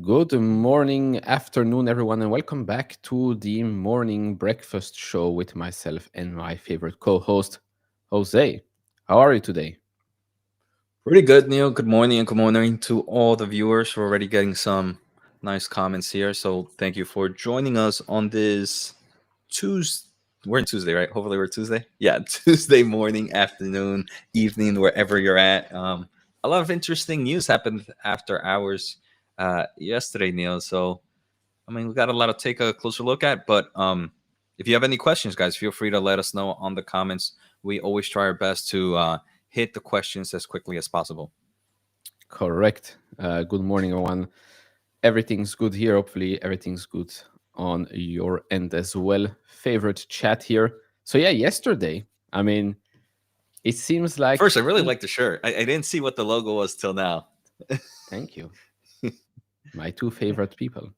Good morning, afternoon, everyone, and welcome back to the morning breakfast show with myself and my favorite co-host, Jose. How are you today? Pretty good, Neil. Good morning and good morning to all the viewers. We're already getting some nice comments here. So thank you for joining us on this Tuesday. We're in Tuesday, right? Hopefully we're Tuesday. Yeah, Tuesday morning, afternoon, evening, wherever you're at. A lot of interesting news happened after hours yesterday, Neil. So, I mean, we got a lot to take a closer look at. But if you have any questions, guys, feel free to let us know on the comments. We always try our best to hit the questions as quickly as possible. Correct. Good morning, everyone. Everything's good here. Hopefully, everything's good on your end as well. Favorite chat here. So yeah, yesterday, I mean, it seems like... First, I really like the shirt. I didn't see what the logo was till now. Thank you. My two favorite people.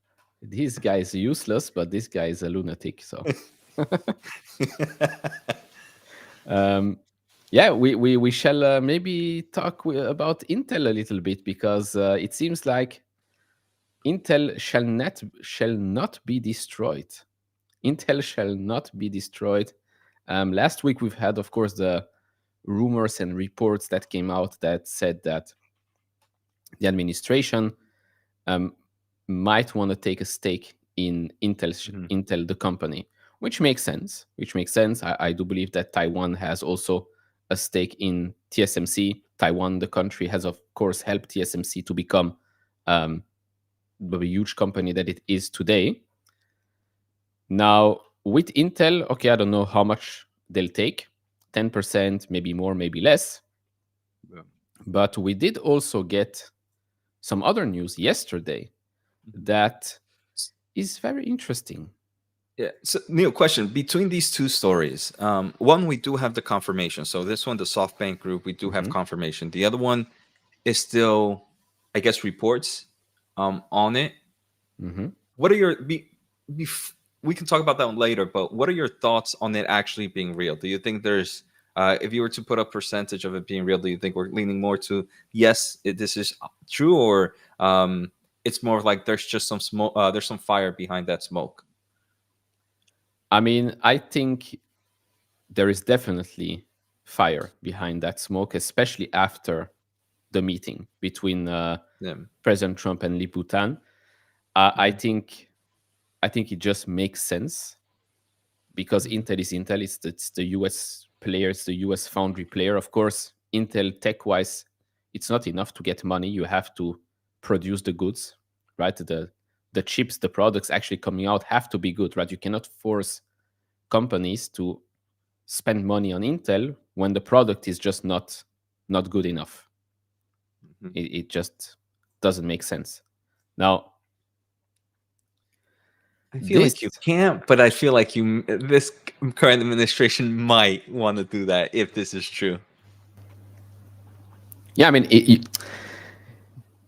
This guy is useless, but this guy is a lunatic, so... Yeah, we shall maybe talk about Intel a little bit, because it seems like Intel shall not be destroyed. Intel shall not be destroyed. Last week we've had, of course, the rumors and reports that came out that said that the administration might want to take a stake in Intel, the company, which makes sense. I do believe that Taiwan has also a stake in TSMC. Taiwan, the country, has of course helped TSMC to become the huge company that it is today. Now, with Intel, okay, I don't know how much they'll take, 10%, maybe more, maybe less. Yeah. But we did also get some other news yesterday that is very interesting. Yeah. So, Neil, question between these two stories. One, we do have the confirmation. So this one, the Softbank group, we do have confirmation. The other one is still, I guess, reports on it. What are your... we can talk about that one later, but what are your thoughts on it actually being real? Do you think there's... if you were to put a percentage of it being real, do you think we're leaning more to, yes, this is true, or it's more like there's just some smoke, there's some fire behind that smoke? I mean, I think there is definitely fire behind that smoke, especially after the meeting between President Trump and Li Putan. I think it just makes sense, because Intel is Intel. It's the US player. It's the US foundry player. Of course, Intel tech-wise, it's not enough to get money. You have to produce the goods, right? The the chips, the products actually coming out have to be good, right? You cannot force companies to spend money on Intel when the product is just not good enough. It just doesn't make sense. Now, I feel like you can't, but I feel like this current administration might want to do that if this is true. Yeah, I mean,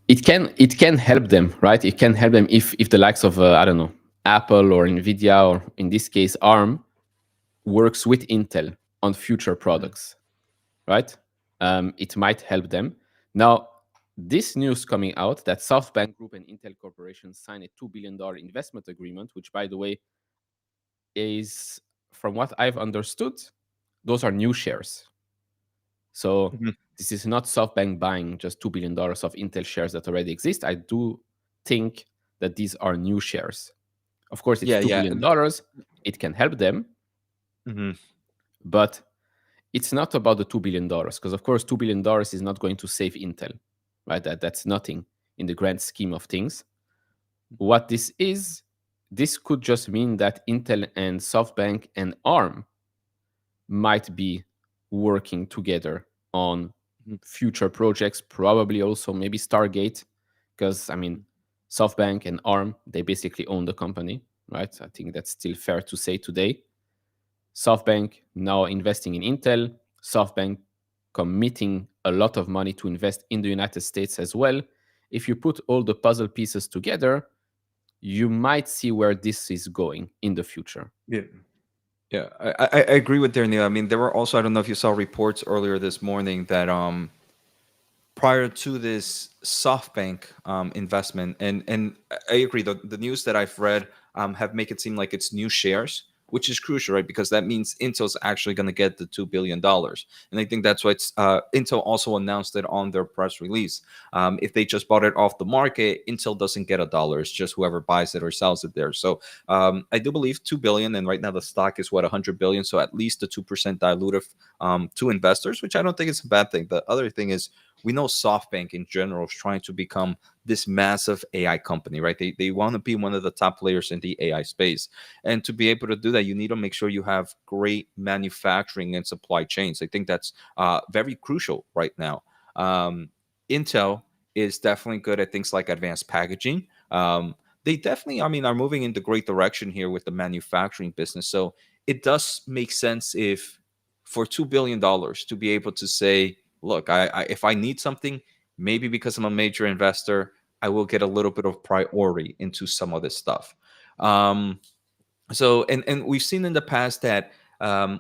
it can help them, right? It can help them if the likes of I don't know, Apple or Nvidia, or in this case ARM, works with Intel on future products, right? It might help them. Now, this news coming out that SoftBank Group and Intel Corporation signed a $2 billion investment agreement, which, by the way, is, from what I've understood, those are new shares. So this is not SoftBank buying just $2 billion of Intel shares that already exist. I do think that these are new shares. Of course, it's $2 billion. It can help them. But it's not about the $2 billion, because, of course, $2 billion is not going to save Intel, right? That's nothing in the grand scheme of things. What this is, this could just mean that Intel and SoftBank and ARM might be working together on future projects, probably also maybe Stargate, because, I mean, SoftBank and ARM, they basically own the company, right? I think that's still fair to say today. SoftBank now investing in Intel, SoftBank committing a lot of money to invest in the United States as well. If you put all the puzzle pieces together, you might see where this is going in the future. Yeah, I agree with there, Neil. I mean, there were also, I don't know if you saw reports earlier this morning that prior to this SoftBank investment, and I agree, the news that I've read have make it seem like it's new shares, which is crucial, right? Because that means Intel's actually going to get the $2 billion. And I think that's why Intel also announced it on their press release. If they just bought it off the market, Intel doesn't get $1. It's just whoever buys it or sells it there. So I do believe $2 billion, and right now the stock is, what, $100 billion. So at least a 2% dilutive to investors, which I don't think is a bad thing. The other thing is, we know SoftBank in general is trying to become this massive AI company, right? They want to be one of the top players in the AI space. And to be able to do that, you need to make sure you have great manufacturing and supply chains. I think that's very crucial right now. Intel is definitely good at things like advanced packaging. They definitely, I mean, are moving in the great direction here with the manufacturing business. So it does make sense if for $2 billion to be able to say, look, if I need something, maybe because I'm a major investor, I will get a little bit of priority into some of this stuff. So, and we've seen in the past that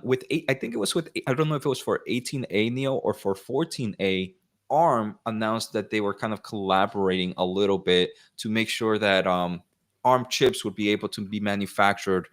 with I think it was with, I don't know if it was for 18A, Neil, or for 14A, ARM announced that they were kind of collaborating a little bit to make sure that ARM chips would be able to be manufactured.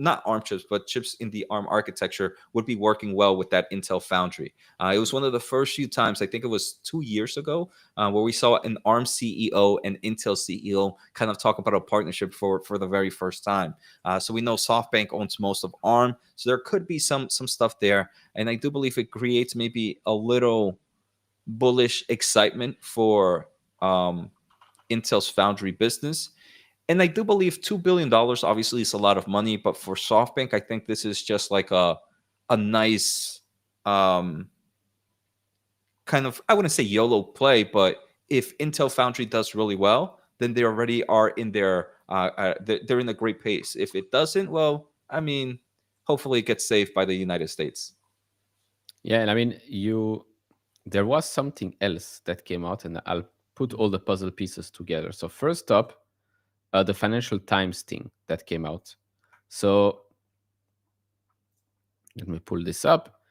Not ARM chips, but chips in the ARM architecture would be working well with that Intel Foundry. It was one of the first few times, I think it was 2 years ago, where we saw an ARM CEO and Intel CEO kind of talk about a partnership for the very first time. So we know SoftBank owns most of ARM, so there could be some stuff there. And I do believe it creates maybe a little bullish excitement for Intel's Foundry business. And I do believe $2 billion obviously is a lot of money, but for SoftBank, I think this is just like a nice kind of, I wouldn't say YOLO play, but if Intel Foundry does really well, then they already are in their they're in a great pace. If it doesn't, well, I mean, hopefully it gets saved by the United States. Yeah, and I mean, there was something else that came out, and I'll put all the puzzle pieces together. So first up, the Financial Times thing that came out. So let me pull this up.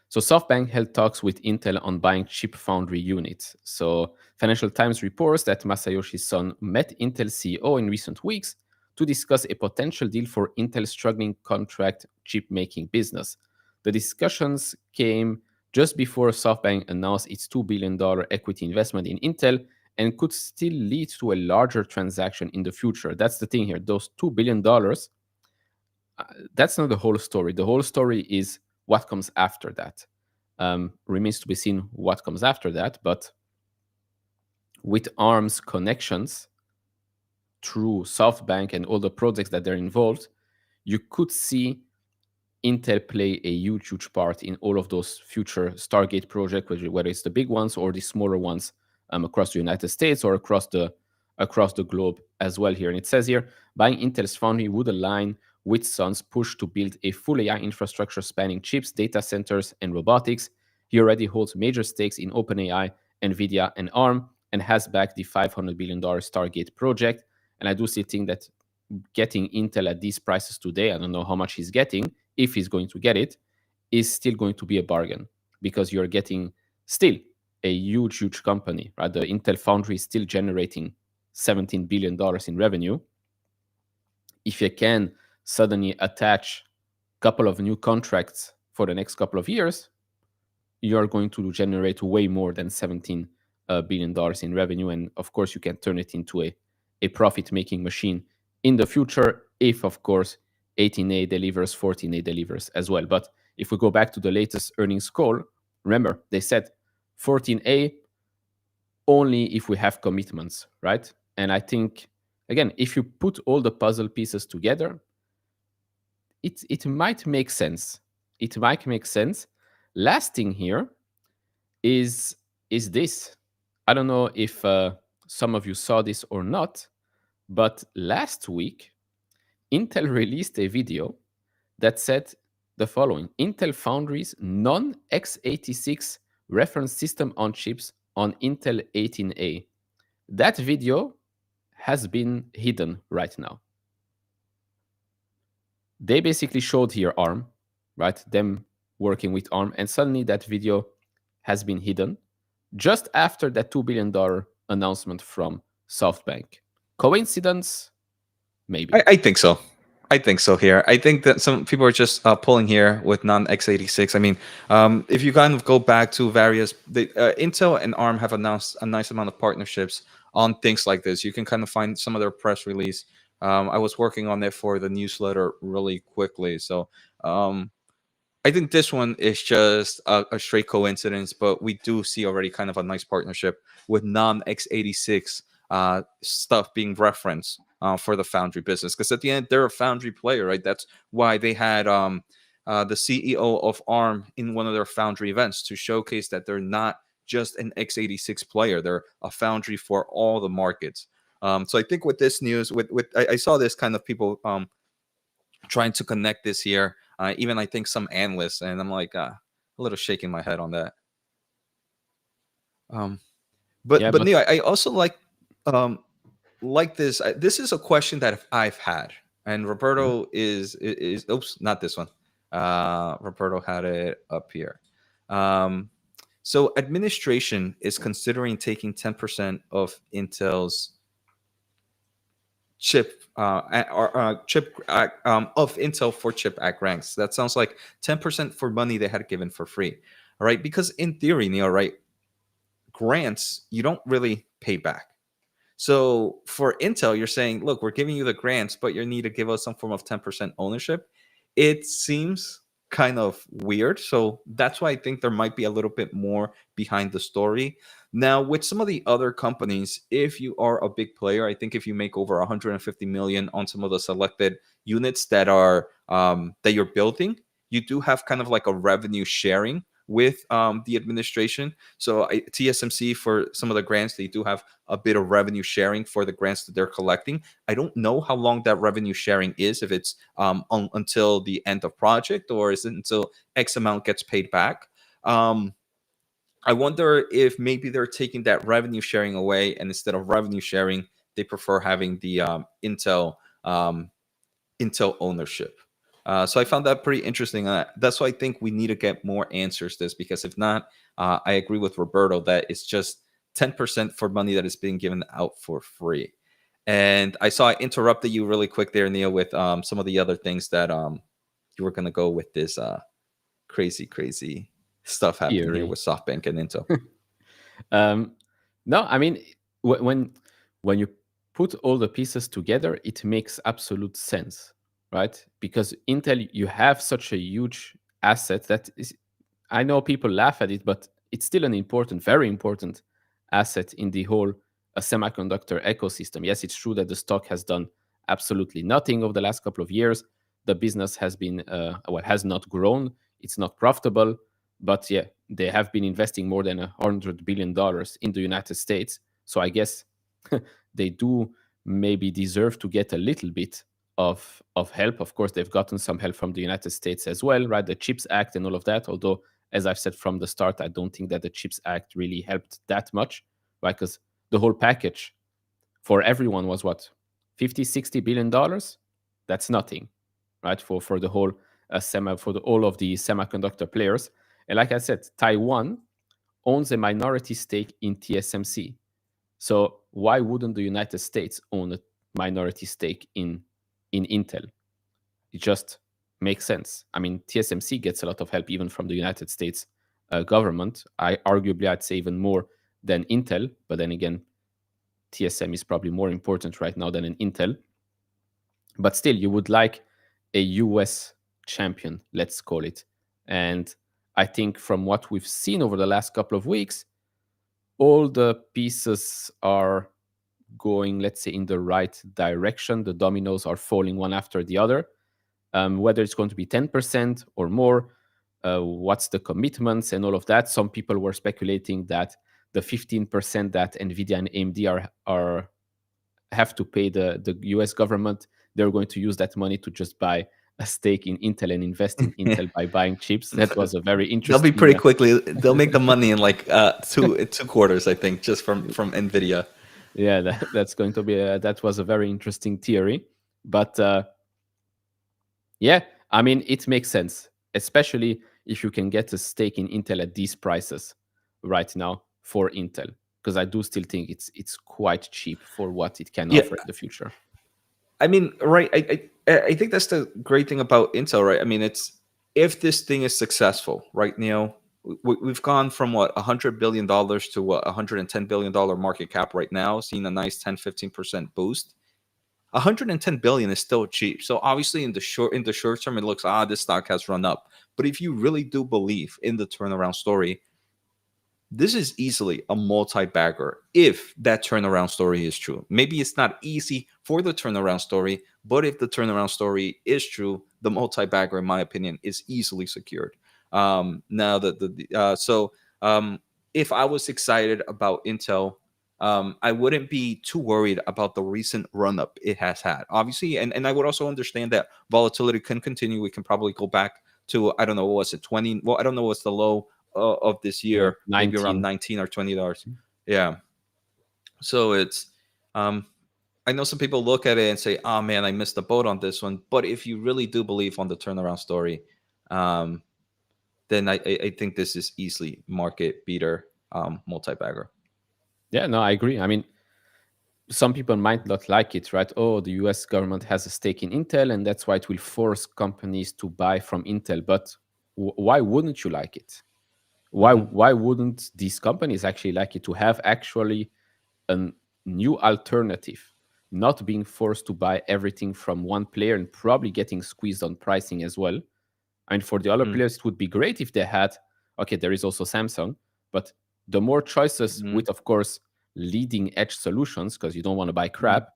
So SoftBank held talks with Intel on buying chip foundry units. So Financial Times reports that Masayoshi Son met Intel CEO in recent weeks to discuss a potential deal for Intel's struggling contract chip making business. The discussions came just before SoftBank announced its $2 billion equity investment in Intel and could still lead to a larger transaction in the future. That's the thing here. Those $2 billion, that's not the whole story. The whole story is what comes after that. Remains to be seen what comes after that. But with ARM's connections, through SoftBank and all the projects that they're involved, you could see Intel play a huge, huge part in all of those future Stargate projects, whether it's the big ones or the smaller ones across the United States or across the globe as well here. And it says here, buying Intel's Foundry would align with Sun's push to build a full AI infrastructure spanning chips, data centers, and robotics. He already holds major stakes in OpenAI, Nvidia, and ARM, and has backed the $500 billion Stargate project. And I do still think that getting Intel at these prices today, I don't know how much he's getting, if he's going to get it, is still going to be a bargain because you're getting still a huge, huge company, right? The Intel Foundry is still generating $17 billion in revenue. If you can suddenly attach a couple of new contracts for the next couple of years, you're going to generate way more than $17 billion in revenue. And of course, you can turn it into a profit-making machine in the future if, of course, 18A delivers, 14A delivers as well. But if we go back to the latest earnings call, remember, they said 14A only if we have commitments, right? And I think, again, if you put all the puzzle pieces together, it might make sense. It might make sense. Last thing here is this. I don't know if some of you saw this or not, but last week, Intel released a video that said the following: Intel Foundry's non-x86 reference system on chips on Intel 18A. That video has been hidden right now. They basically showed here ARM, right? Them working with ARM, and suddenly that video has been hidden just after that $2 billion announcement from SoftBank. Coincidence? Maybe. I think so. I think so here. I think that some people are just pulling here with non-x86. I mean, if you kind of go back to various, Intel and ARM have announced a nice amount of partnerships on things like this. You can kind of find some of their press release. I was working on it for the newsletter really quickly. So I think this one is just a straight coincidence, but we do see already kind of a nice partnership with non-x86 stuff being referenced for the Foundry business, because at the end they're a Foundry player, right? That's why they had the CEO of ARM in one of their Foundry events to showcase that they're not just an x86 player; they're a Foundry for all the markets. So I think with this news, I saw this kind of people trying to connect this here. Even I think some analysts, and I'm like a little shaking my head on that. But Neil, I also like this. This is a question that I've had, and Roberto is oops, not this one. Roberto had it up here. So administration is considering taking 10% of Intel's chip of Intel for Chip Act ranks. That sounds like 10% for money they had given for free. All right, because in theory, Neil, right, grants you don't really pay back. So for Intel, you're saying, look, we're giving you the grants, but you need to give us some form of 10% ownership. It seems kind of weird. So that's why I think there might be a little bit more behind the story. Now, with some of the other companies, if you are a big player, I think if you make over 150 million on some of the selected units that are that you're building, you do have kind of like a revenue sharing with the administration. So TSMC, for some of the grants, they do have a bit of revenue sharing for the grants that they're collecting. I don't know how long that revenue sharing is, if it's until the end of project, or is it until X amount gets paid back. I wonder if maybe they're taking that revenue sharing away, and instead of revenue sharing, they prefer having the Intel ownership. So I found that pretty interesting. That's why I think we need to get more answers to this, because if not, I agree with Roberto that it's just 10% for money that is being given out for free. And I saw I interrupted you really quick there, Neil, with some of the other things that you were going to go with this crazy stuff happening here with SoftBank and Intel. No, I mean, when you put all the pieces together, it makes absolute sense, right? Because Intel, you have such a huge asset that is, I know people laugh at it, but it's still an important, very important asset in the whole a semiconductor ecosystem. Yes, it's true that the stock has done absolutely nothing over the last couple of years. The business has been has not grown. It's not profitable, but yeah, they have been investing more than $100 billion in the United States. So I guess they do maybe deserve to get a little bit of help. Of course, they've gotten some help from the United States as well, right? The CHIPS Act and all of that. Although, as I've said from the start, I don't think that the CHIPS Act really helped that much, right? Because the whole package for everyone was what, 50-60 billion dollars. That's nothing, right? For the whole all of the semiconductor players. And like I said, Taiwan owns a minority stake in TSMC. So why wouldn't the United States own a minority stake in Intel? It just makes sense. I mean, TSMC gets a lot of help even from the United States government. I'd say even more than Intel. But then again, TSM is probably more important right now than an Intel. But still, you would like a US champion, let's call it. And I think from what we've seen over the last couple of weeks, all the pieces are going, let's say, in the right direction. The dominoes are falling one after the other. Whether it's going to be 10% or more, what's the commitments and all of that. Some people were speculating that the 15% that Nvidia and AMD have to pay the US government, they're going to use that money to just buy a stake in Intel and invest in Intel by buying chips. That was a very interesting. They'll be pretty quickly. They'll make the money in like two quarters, I think, just from Nvidia. Yeah, that's going to be that was a very interesting theory. But yeah, I mean, it makes sense, especially if you can get a stake in Intel at these prices right now for Intel, because I do still think it's quite cheap for what it can offer in the future. I mean, right? I think that's the great thing about Intel, right? I mean, it's if this thing is successful, right, Neil? We've gone from what $100 billion to what $110 billion market cap right now, seeing a nice 10-15% boost. 110 billion is still cheap. So obviously in the short term, it looks this stock has run up. But if you really do believe in the turnaround story, this is easily a multi-bagger if that turnaround story is true. Maybe it's not easy for the turnaround story, but if the turnaround story is true, the multi-bagger, in my opinion, is easily secured. Now that if I was excited about Intel, I wouldn't be too worried about the recent run-up it has had. Obviously, and I would also understand that volatility can continue. We can probably go back to, I don't know, what was it, 20? Well, I don't know what's the low of this year, maybe around $19 or $20. Yeah. So it's, I know some people look at it and say, oh man, I missed the boat on this one. But if you really do believe on the turnaround story, then I think this is easily market beater, multi-bagger. Yeah, no, I agree. I mean, some people might not like it, right? Oh, the US government has a stake in Intel, and that's why it will force companies to buy from Intel. But why wouldn't you like it? Why wouldn't these companies actually like it to have actually a new alternative, not being forced to buy everything from one player and probably getting squeezed on pricing as well? I mean, for the other players, it would be great if they had, okay, there is also Samsung, but the more choices with, of course, leading edge solutions, because you don't want to buy crap,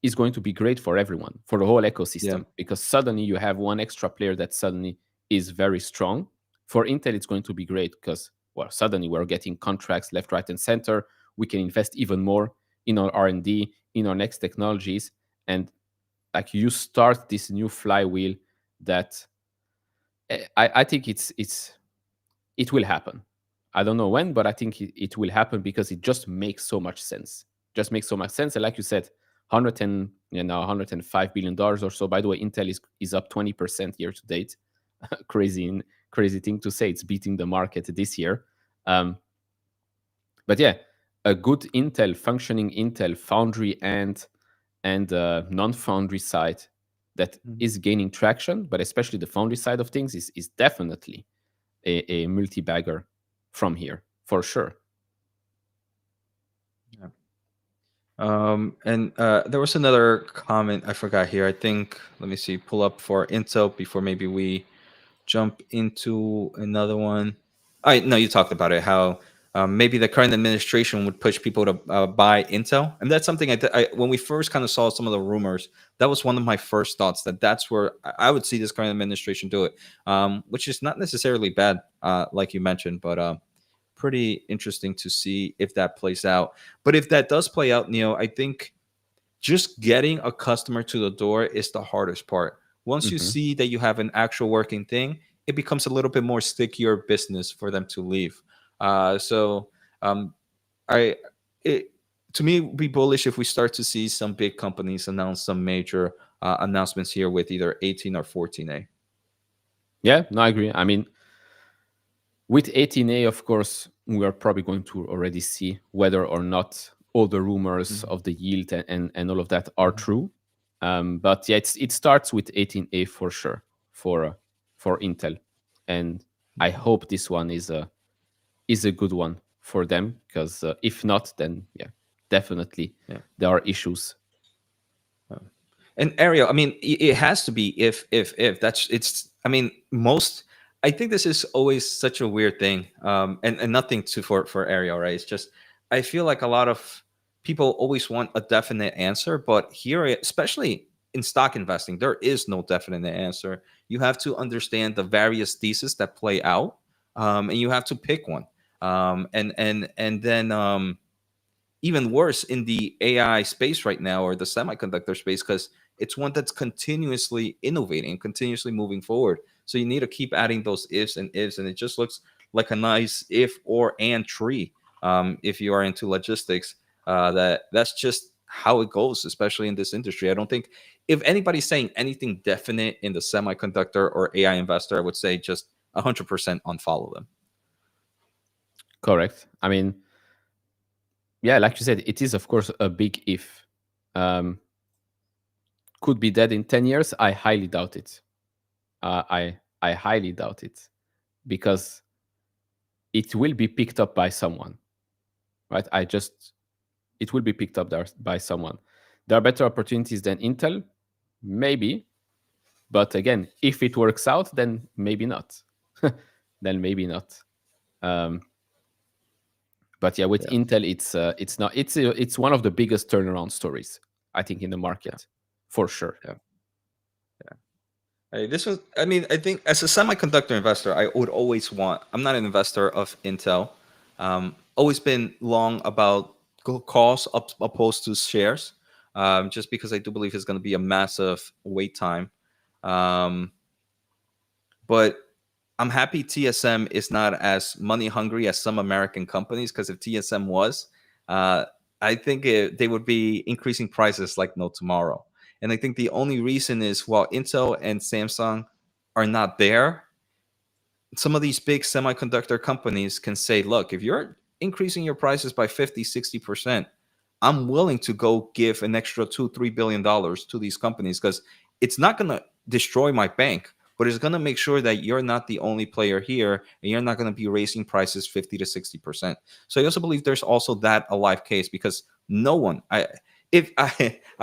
is going to be great for everyone, for the whole ecosystem, because suddenly you have one extra player that suddenly is very strong. For Intel, it's going to be great because, well, suddenly we're getting contracts left, right, and center. We can invest even more in our R&D, in our next technologies, and like you start this new flywheel that I think it will happen. I don't know when, but I think it will happen because it just makes so much sense. Just makes so much sense. And like you said, $105 billion or so. By the way, Intel is up 20% year to date. Crazy thing to say. It's beating the market this year. But yeah, a good Intel, functioning Intel Foundry and non-Foundry side that is gaining traction, but especially the Foundry side of things is definitely a multi-bagger from here for sure. And there was another comment I forgot here. I think, let me see, pull up for Intel before maybe we jump into another one. No, you talked about it, how maybe the current administration would push people to buy Intel, and that's something when we first kind of saw some of the rumors, that was one of my first thoughts, that's where I would see this current administration do it, which is not necessarily bad, like you mentioned, but pretty interesting to see if that plays out. But if that does play out, Neil, I think just getting a customer to the door is the hardest part. Once you Hmm. see that you have an actual working thing, it becomes a little bit more stickier business for them to leave. So um, I it to me be bullish if we start to see some big companies announce some major announcements here with either 18 or 14A. Yeah, no, I agree. I mean, with 18A, of course, we are probably going to already see whether or not all the rumors Mhm, of the yield and all of that are mhm, true. But yeah, it starts with 18A for sure for Intel, and I mhm. hope this one is a good one for them, because if not, then yeah, definitely Yeah. there are issues. And Ariel, I mean, it has to be if that's it's. I mean, most. I think this is always such a weird thing, and nothing to for Ariel, right? It's just I feel like a lot of people always want a definite answer, but here, especially in stock investing, there is no definite answer. You have to understand the various theses that play out, and you have to pick one, and then even worse in the AI space right now, or the semiconductor space, because it's one that's continuously innovating, continuously moving forward. So you need to keep adding those ifs, and it just looks like a nice if or and tree. If you are into logistics, that's just how it goes, especially in this industry. I don't think if anybody's saying anything definite in the semiconductor or AI investor, I would say just 100% unfollow them. Correct. I mean, yeah, like you said, it is of course a big if. Um, could be dead in 10 years. I highly doubt it. I highly doubt it, because it will be picked up by someone, right? It will be picked up there by someone. There are better opportunities than Intel, maybe, but again, if it works out, then maybe not. Then maybe not. Um, but yeah, with Yeah, Intel, it's not it's one of the biggest turnaround stories, I think, in the yeah, market, for sure. yeah. This was, I mean, I think as a semiconductor investor, I would always want, I'm not an investor of Intel. Always been long about calls opposed to shares, just because I do believe it's going to be a massive wait time. Um, but I'm happy TSM is not as money hungry as some American companies, because if TSM was, uh, I think they would be increasing prices like no tomorrow. And I think the only reason is while Intel and Samsung are not there, some of these big semiconductor companies can say, look, if you're increasing your prices by 50, 60%, I'm willing to go give an extra $2, $3 billion to these companies, because it's not going to destroy my bank, but it's going to make sure that you're not the only player here, and you're not going to be raising prices 50 to 60%. So I also believe there's also that a live case, because no one, I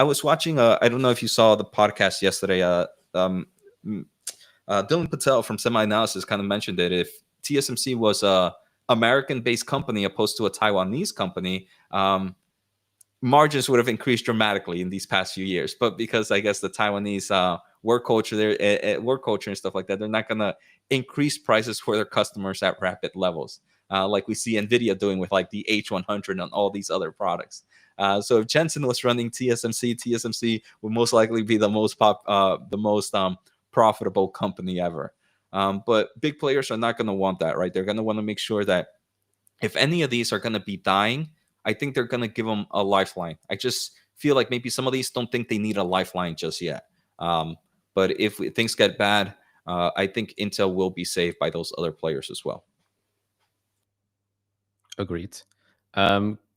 was watching, I don't know if you saw the podcast yesterday, um, Dylan Patel from Semi Analysis kind of mentioned that if TSMC was a American-based company opposed to a Taiwanese company, margins would have increased dramatically in these past few years. But because I guess the Taiwanese work culture, work culture and stuff like that, they're not going to increase prices for their customers at rapid levels, like we see Nvidia doing with like the H100 and all these other products. So if Jensen was running TSMC would most likely be the most profitable company ever. But big players are not going to want that, right? They're going to want to make sure that if any of these are going to be dying, I think they're going to give them a lifeline. I just feel like maybe some of these don't think they need a lifeline just yet. Um, but if things get bad, I think Intel will be saved by those other players as well. Agreed.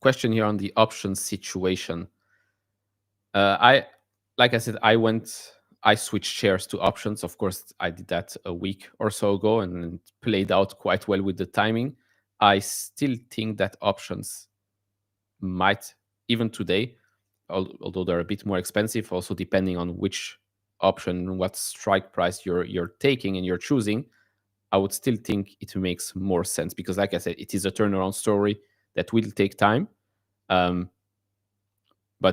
Question here on the options situation. I like I said, I switched shares to options. Of course, I did that a week or so ago, and it played out quite well with the timing. I still think that options might, even today, although they're a bit more expensive, also depending on which option, what strike price you're taking and you're choosing. I would still think it makes more sense because, like I said, it is a turnaround story that will take time. But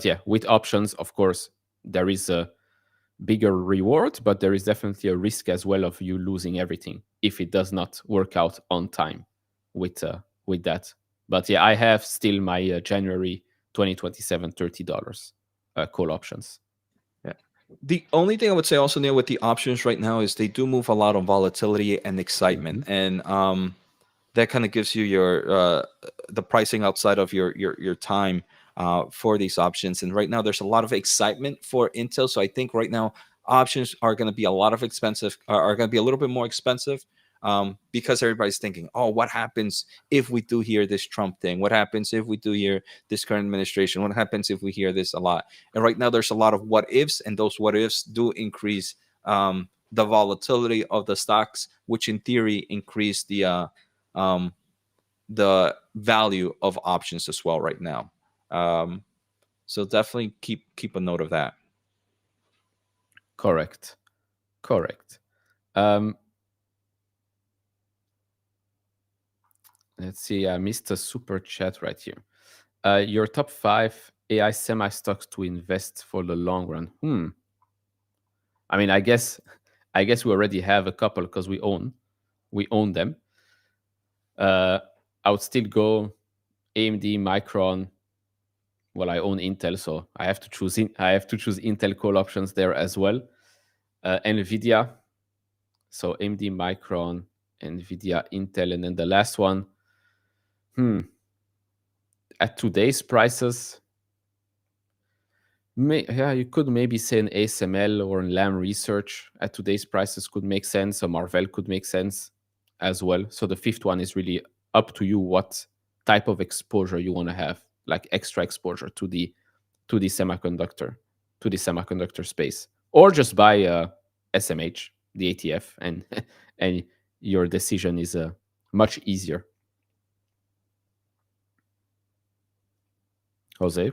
yeah, with options, of course, there is a bigger reward, but there is definitely a risk as well of you losing everything if it does not work out on time with that. But yeah, I have still my January 2027 $30 call options. Yeah. The only thing I would say also, Neil, with the options right now is they do move a lot on volatility and excitement, and that kind of gives you your the pricing outside of your time for these options. And right now, there's a lot of excitement for Intel, so I think right now options are going to be a lot of expensive, are going to be a little bit more expensive. Because everybody's thinking, oh, what happens if we do hear this Trump thing? What happens if we do hear this current administration? What happens if we hear this a lot? And right now, there's a lot of what ifs, and those what ifs do increase the volatility of the stocks, which in theory increase the value of options as well right now. So definitely keep a note of that. Correct. Let's see. I missed a super chat right here. Your top 5 AI semi stocks to invest for the long run. I mean, I guess we already have a couple because we own them. I would still go AMD, Micron. Well, I own Intel, so I have to choose Intel call options there as well. Nvidia. So AMD, Micron, Nvidia, Intel, and then the last one. At today's prices, you could maybe say an ASML or an Lam Research at today's prices could make sense. A Marvell could make sense as well. So the fifth one is really up to you what type of exposure you want to have, like extra exposure to the semiconductor space, or just buy SMH, the ATF, and and your decision is much easier. Jose,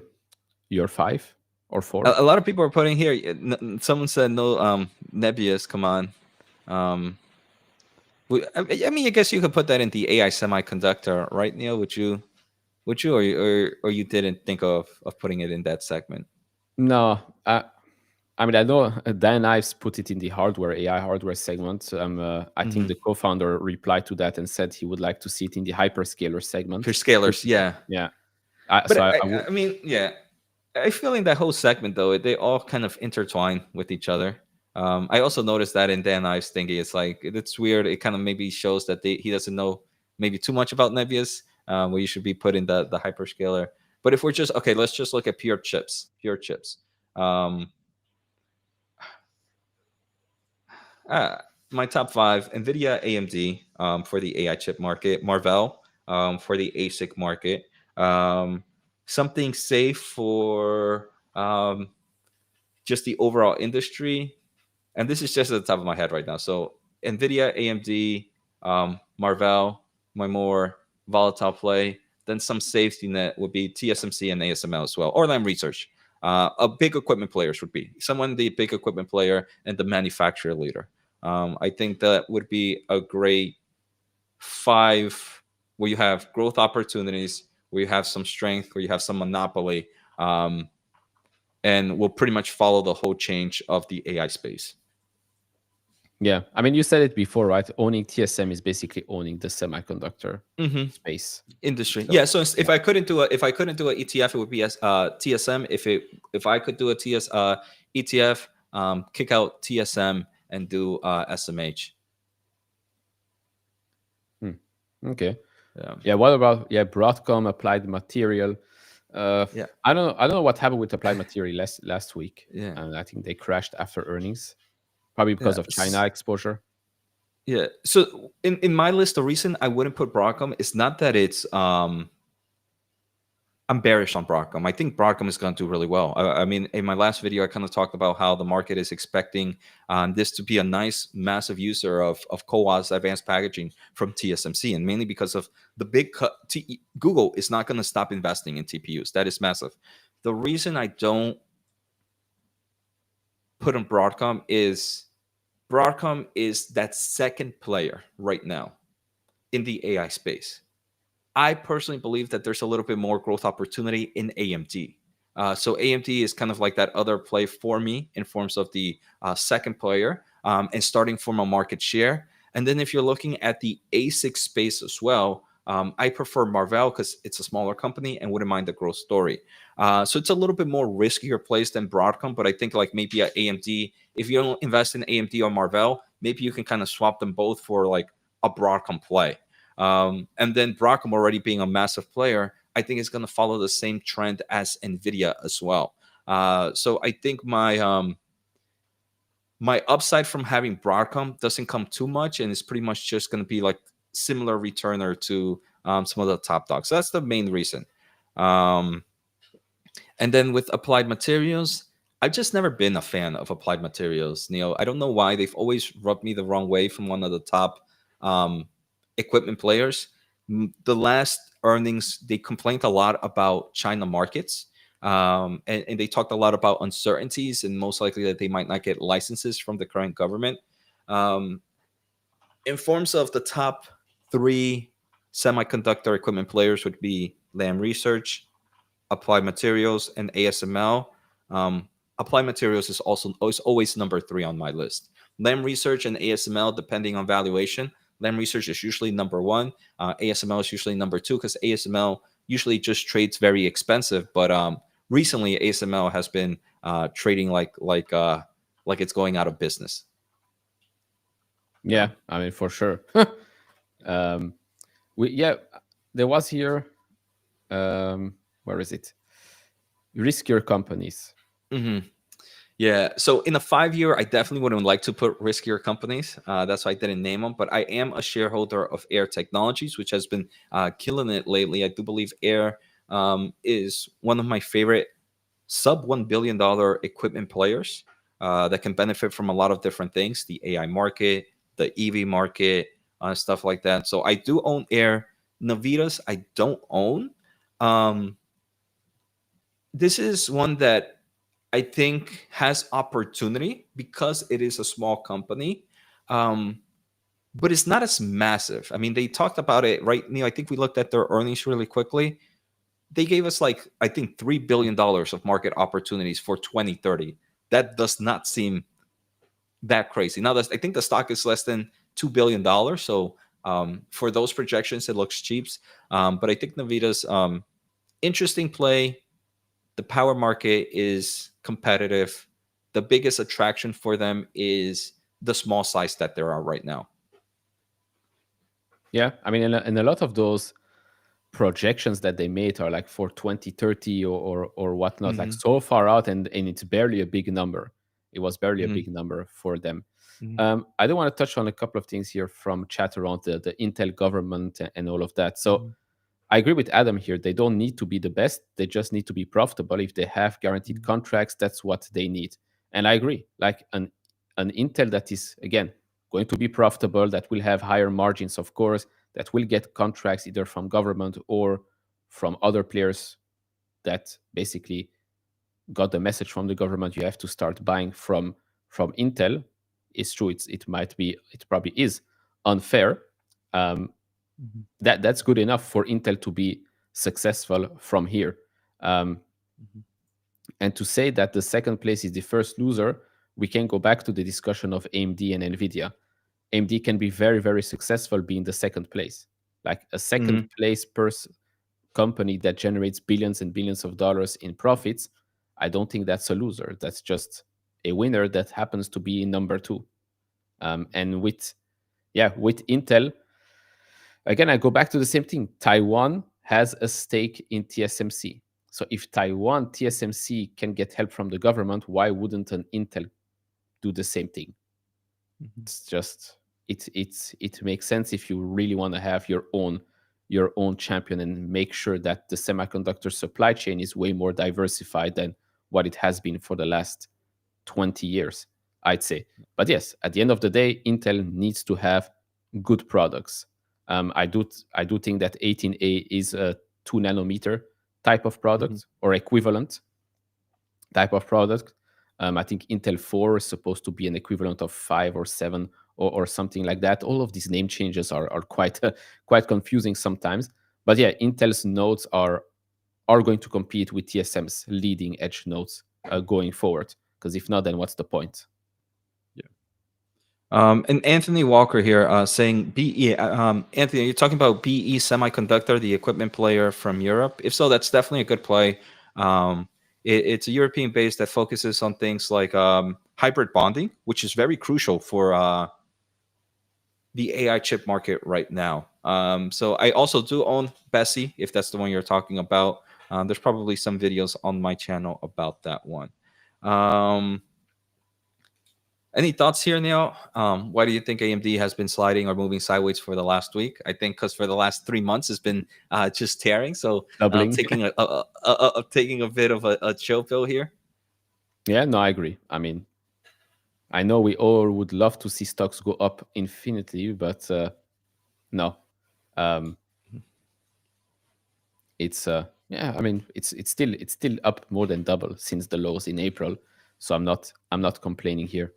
your 5 or 4? A lot of people are putting here. Someone said no. Nebius, come on. I mean, I guess you could put that in the AI semiconductor, right, Neil? Would you, or you didn't think of putting it in that segment? No, I mean, I know Dan Ives put it in the AI hardware segment. I think the co-founder replied to that and said he would like to see it in the hyperscaler segment. Hyperscalers, yeah. Yeah. I mean, yeah. I feel in that whole segment, though, they all kind of intertwine with each other. I also noticed that in Dan Ives thingy, it's weird. It kind of maybe shows that he doesn't know maybe too much about Nebius, where you should be putting the hyperscaler. But if we're just, okay, let's just look at pure chips. My top 5: Nvidia, AMD for the AI chip market, Marvell for the ASIC market, something safe for just the overall industry. And this is just at the top of my head right now. So Nvidia, AMD, Marvell, my more volatile play. Then some safety net would be TSMC and ASML as well, or Lam Research. A big equipment players would be the big equipment player and the manufacturer leader. I think that would be a great 5 where you have growth opportunities, where you have some strength, where you have some monopoly, and will pretty much follow the whole change of the AI space. Yeah, I mean, you said it before, right? Owning TSM is basically owning the semiconductor space industry. So if I couldn't do an ETF, it would be TSM. If I could do a ETF, kick out TSM and do SMH. Okay. Yeah. What about Broadcom, Applied Material? I don't know what happened with Applied Material last week. I think they crashed after earnings, probably because of China exposure. Yeah. So in my list, the reason I wouldn't put Broadcom is not that it's I'm bearish on Broadcom. I think Broadcom is going to do really well. I mean, in my last video, I kind of talked about how the market is expecting this to be a nice, massive user of CoWoS advanced packaging from TSMC, and mainly because of the big cut. Google is not going to stop investing in TPUs. That is massive. The reason I don't put on Broadcom is Broadcom is that second player right now in the AI space. I personally believe that there's a little bit more growth opportunity in AMD. So AMD is kind of like that other play for me in forms of the second player, and starting from a market share. And then if you're looking at the ASIC space as well, I prefer Marvell because it's a smaller company and wouldn't mind the growth story. So it's a little bit more riskier place than Broadcom, but I think like maybe at AMD, if you don't invest in AMD or Marvell, maybe you can kind of swap them both for like a Broadcom play. And then Broadcom already being a massive player, I think it's going to follow the same trend as Nvidia as well. So I think my upside from having Broadcom doesn't come too much, and it's pretty much just going to be like similar returner to some of the top dogs. So that's the main reason. Um, and then with Applied Materials, I've just never been a fan of Applied Materials, Neil. I don't know why. They've always rubbed me the wrong way from one of the top um, equipment players. The last earnings, they complained a lot about China markets. And they talked a lot about uncertainties and most likely that they might not get licenses from the current government. Um, in forms of the top three semiconductor equipment players would be Lam Research, Applied Materials, and ASML. Um, Applied Materials is always number three on my list. Lam Research and ASML, depending on valuation, Lam Research is usually number one. ASML is usually number two because ASML usually just trades very expensive. But recently, ASML has been trading like it's going out of business. Yeah, I mean, for sure. um, there was here. Where is it? Riskier companies. Mm-hmm. Yeah. So in a 5-year, I definitely wouldn't like to put riskier companies. That's why I didn't name them. But I am a shareholder of Air Technologies, which has been killing it lately. I do believe Air is one of my favorite sub $1 billion equipment players that can benefit from a lot of different things, the AI market, the EV market, stuff like that. So I do own Air. Navitas, I don't own. Um, this is one that I think has opportunity because it is a small company, um, but it's not as massive. I mean, they talked about it, right, Neil? I think we looked at their earnings really quickly. They gave us like, I think, $3 billion of market opportunities for 2030. That does not seem that crazy. Now, I think the stock is less than $2 billion. So for those projections, it looks cheap. But I think Navita's interesting play. The power market is competitive. The biggest attraction for them is the small size that there are right now. Yeah, I mean, and a lot of those projections that they made are like for 2030 or whatnot, like Mm-hmm. so far out, and it's barely a big number. It was barely a Mm-hmm. big number for them. Mm-hmm. I do want to touch on a couple of things here from chat around the Intel government and all of that. So I agree with Adam here. They don't need to be the best. They just need to be profitable. If they have guaranteed contracts, that's what they need. And I agree. Like an Intel that is, again, going to be profitable, that will have higher margins, of course, that will get contracts either from government or from other players that basically got the message from the government, you have to start buying from Intel. It's true. It probably is unfair. Um, that's good enough for Intel to be successful from here. Um, and to say that the second place is the first loser, we can go back to the discussion of AMD and Nvidia. AMD can be very, very successful being the second place. Like a second place company that generates billions and billions of dollars in profits, I don't think that's a loser. That's just a winner that happens to be number two. And with Intel, again, I go back to the same thing. Taiwan has a stake in TSMC. So if Taiwan TSMC can get help from the government, why wouldn't an Intel do the same thing? It's just it makes sense if you really want to have your own champion and make sure that the semiconductor supply chain is way more diversified than what it has been for the last 20 years, I'd say. But yes, at the end of the day, Intel needs to have good products. I do think that 18A is a 2 nanometer type of product or equivalent type of product. I think Intel 4 is supposed to be an equivalent of 5 or 7 or something like that. All of these name changes are quite quite confusing sometimes. But yeah, Intel's nodes are going to compete with TSM's leading edge nodes going forward. Because if not, then what's the point? And Anthony Walker here saying BE. Anthony, are you talking about BE Semiconductor, the equipment player from Europe? If so, that's definitely a good play. It's a European base that focuses on things like hybrid bonding, which is very crucial for the AI chip market right now. So I also do own Bessie, if that's the one you're talking about. There's probably some videos on my channel about that one. Any thoughts here, Neil? Why do you think AMD has been sliding or moving sideways for the last week? I think because for the last 3 months it's been just tearing. So Doubling. taking taking a bit of a chill pill here. Yeah, no, I agree. I mean, I know we all would love to see stocks go up infinitely, but no. It's yeah, I mean, it's still up more than double since the lows in April. So I'm not complaining here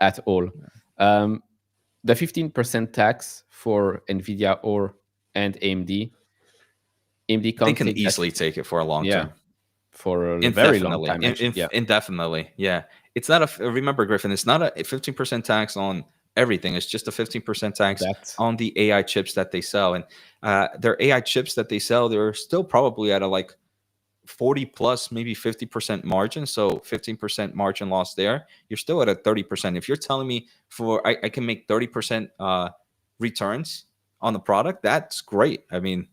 at all. The 15% tax for Nvidia and AMD. AMD They can't can take that. easily take it for a long Yeah, term. for a very long Indefinitely. time actually. Yeah. Indefinitely. Yeah. It's not a, remember, Griffin, it's not a 15% tax on everything. It's just a 15% tax That on the AI chips that they sell. And their AI chips that they sell, they're still probably at a like 40 plus, maybe 50% margin. So 15% margin loss there. You're still at a 30%. If you're telling me I can make 30% returns on the product, that's great. I mean,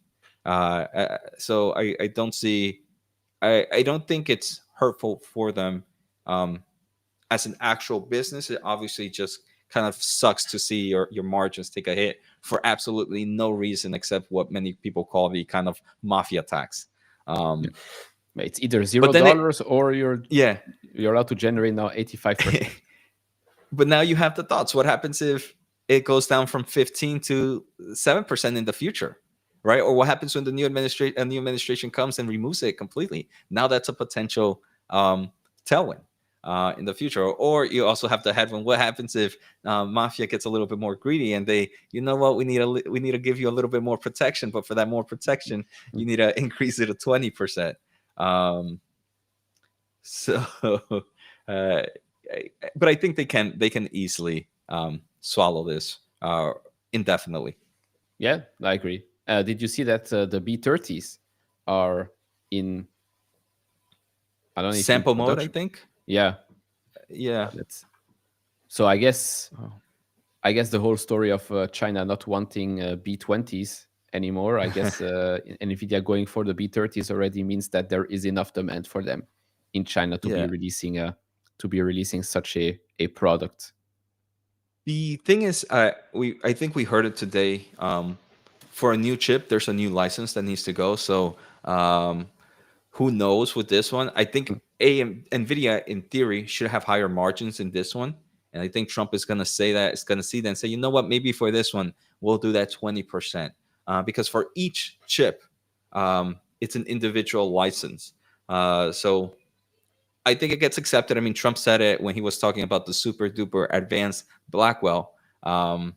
so I don't see, I don't think it's hurtful for them as an actual business. It obviously just kind of sucks to see your margins take a hit for absolutely no reason except what many people call the kind of mafia tax. it's either But then $0 or you're yeah, allowed to generate now 85%. but now you have the thoughts. What happens if it goes down from 15 to 7% in the future, right? Or what happens when the new administration comes and removes it completely? Now that's a potential tailwind in the future. Or you also have the headwind. What happens if mafia gets a little bit more greedy and they, you know what, we need to give you a little bit more protection, but for that more protection, you need to increase it to 20%. So, but I think they can easily swallow this indefinitely. Yeah, I agree. Did you see that the B30s are in, I don't know if in Sample mode, I production? think. Yeah, Yeah. so I guess the whole story of China not wanting B20s anymore, I guess Nvidia going for the B30s already means that there is enough demand for them in China to Yeah. be releasing such a product. The thing is, I think we heard it today. For a new chip, there's a new license that needs to go. So who knows with this one? I think Nvidia, in theory, should have higher margins in this one. And I think Trump is going to say that. It's going to see that and say, you know what? Maybe for this one, we'll do that 20%. Because for each chip, it's an individual license. So I think it gets accepted. I mean, Trump said it when he was talking about the super duper advanced Blackwell, that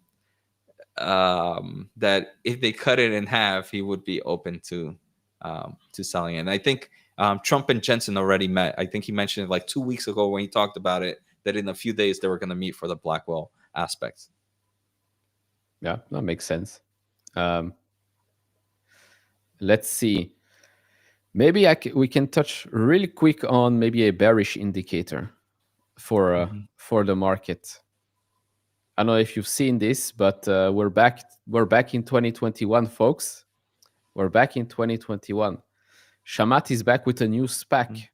if they cut it in half, he would be open to selling it. And I think Trump and Jensen already met. I think he mentioned it like 2 weeks ago when he talked about it, that in a few days they were going to meet for the Blackwell aspects. Yeah, that makes sense. Let's see. Maybe we can touch really quick on maybe a bearish indicator for the market. I don't know if you've seen this, but we're back in 2021, folks. We're back in 2021. Chamath is back with a new SPAC.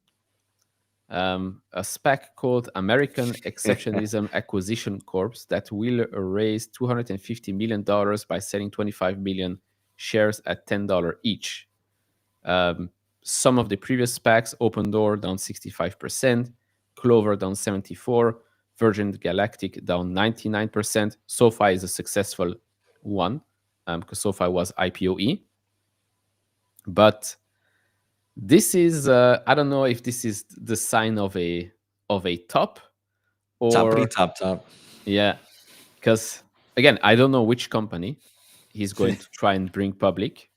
A SPAC called American Exceptionalism Acquisition Corp that will raise $250 million by selling 25 million shares at $10 each. Some of the previous SPACs, Open Door down 65%, Clover down 74%, Virgin Galactic down 99%. SoFi is a successful one because SoFi was IPOE. But this is, I don't know if this is the sign of a of a top, Top, pretty or top. yeah, because again, I don't know which company he's going to try and bring public.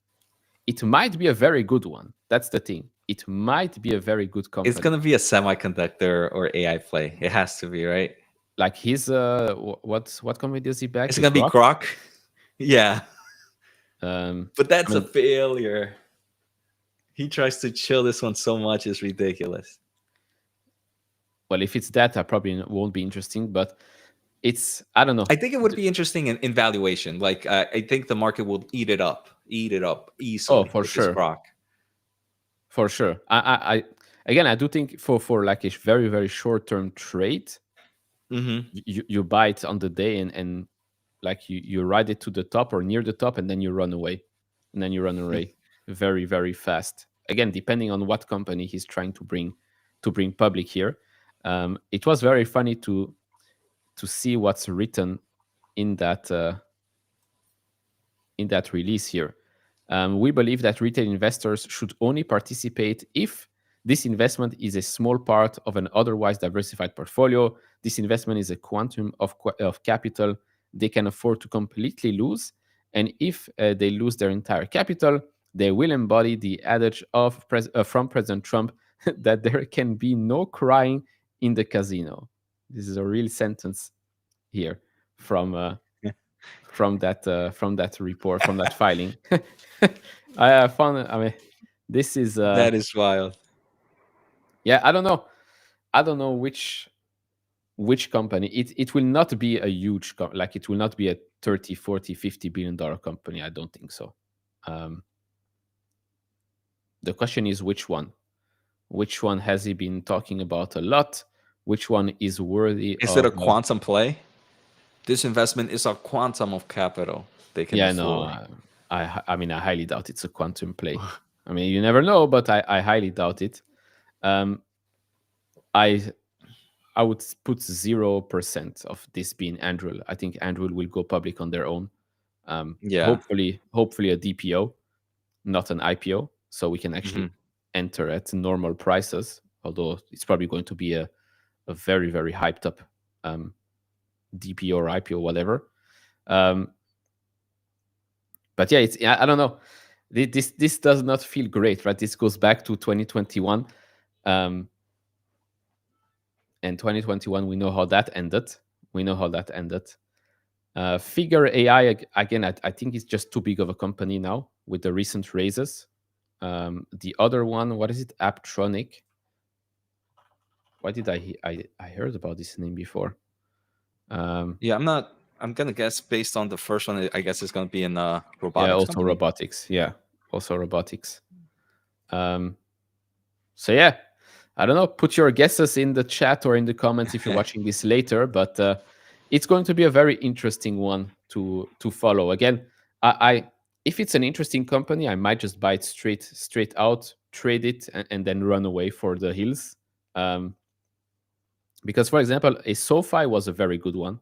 It might be a very good one. That's the thing. It might be a very good It's company. gonna be a semiconductor or AI play. It has to be, right? Like his what company does he back? It's gonna be Grok. Grok. Yeah, but I that's a mean, failure. He tries to chill this one so much, it's ridiculous. well, if it's that, I probably won't be interesting. But it's, I don't know. I think it would be interesting in valuation. Like, I think the market will eat it up Oh, easily for with this sure, Grok. for sure. I again, I do think for like a very very short term trade, Mm-hmm. you buy it on the day, and like you ride it to the top or near the top, and then you run away, and then you run away very very fast. Again, depending on what company he's trying to bring public here. It was very funny to see what's written in that release here. We believe that retail investors should only participate if this investment is a small part of an otherwise diversified portfolio. This investment is a quantum of capital they can afford to completely lose. And if they lose their entire capital, they will embody the adage from President Trump that there can be no crying in the casino. This is a real sentence here from that report, from that filing. I found it. I mean, this is That is wild. yeah. I don't know which company. It will not be a huge like it will not be a 30, 40, 50 billion dollar company. I don't think so. Um, the question is which one. Which one has he been talking about a lot? Which one is worthy Is it of? a quantum play? This investment is a quantum of capital they can Yeah, no. afford. I mean, I highly doubt it's a quantum play. I mean, you never know, but I highly doubt it. Um, I I would put 0% of this being Anduril. I think Anduril will go public on their own. Yeah. Hopefully a DPO, not an IPO, so we can Hmm. actually enter at normal prices. Although it's probably going to be a very very hyped up DPO or IPO, whatever. Um, but yeah, it's I don't know. This does not feel great, right? This goes back to 2021. And 2021, we know how that ended. We know how that ended. Figure AI, again, I think it's just too big of a company now with the recent raises. The other one, what is it? Apptronic. Why did I heard about this name before? Yeah, I'm not. I'm gonna guess based on the first one. I guess it's gonna be in a Yeah, robotics also company. robotics. Yeah, also robotics. So yeah, I don't know. Put your guesses in the chat or in the comments if you're watching this later. But it's going to be a very interesting one to follow. Again, I if it's an interesting company, I might just buy it straight out, trade it, and then run away for the hills. Um, because, for example, a SoFi was a very good one.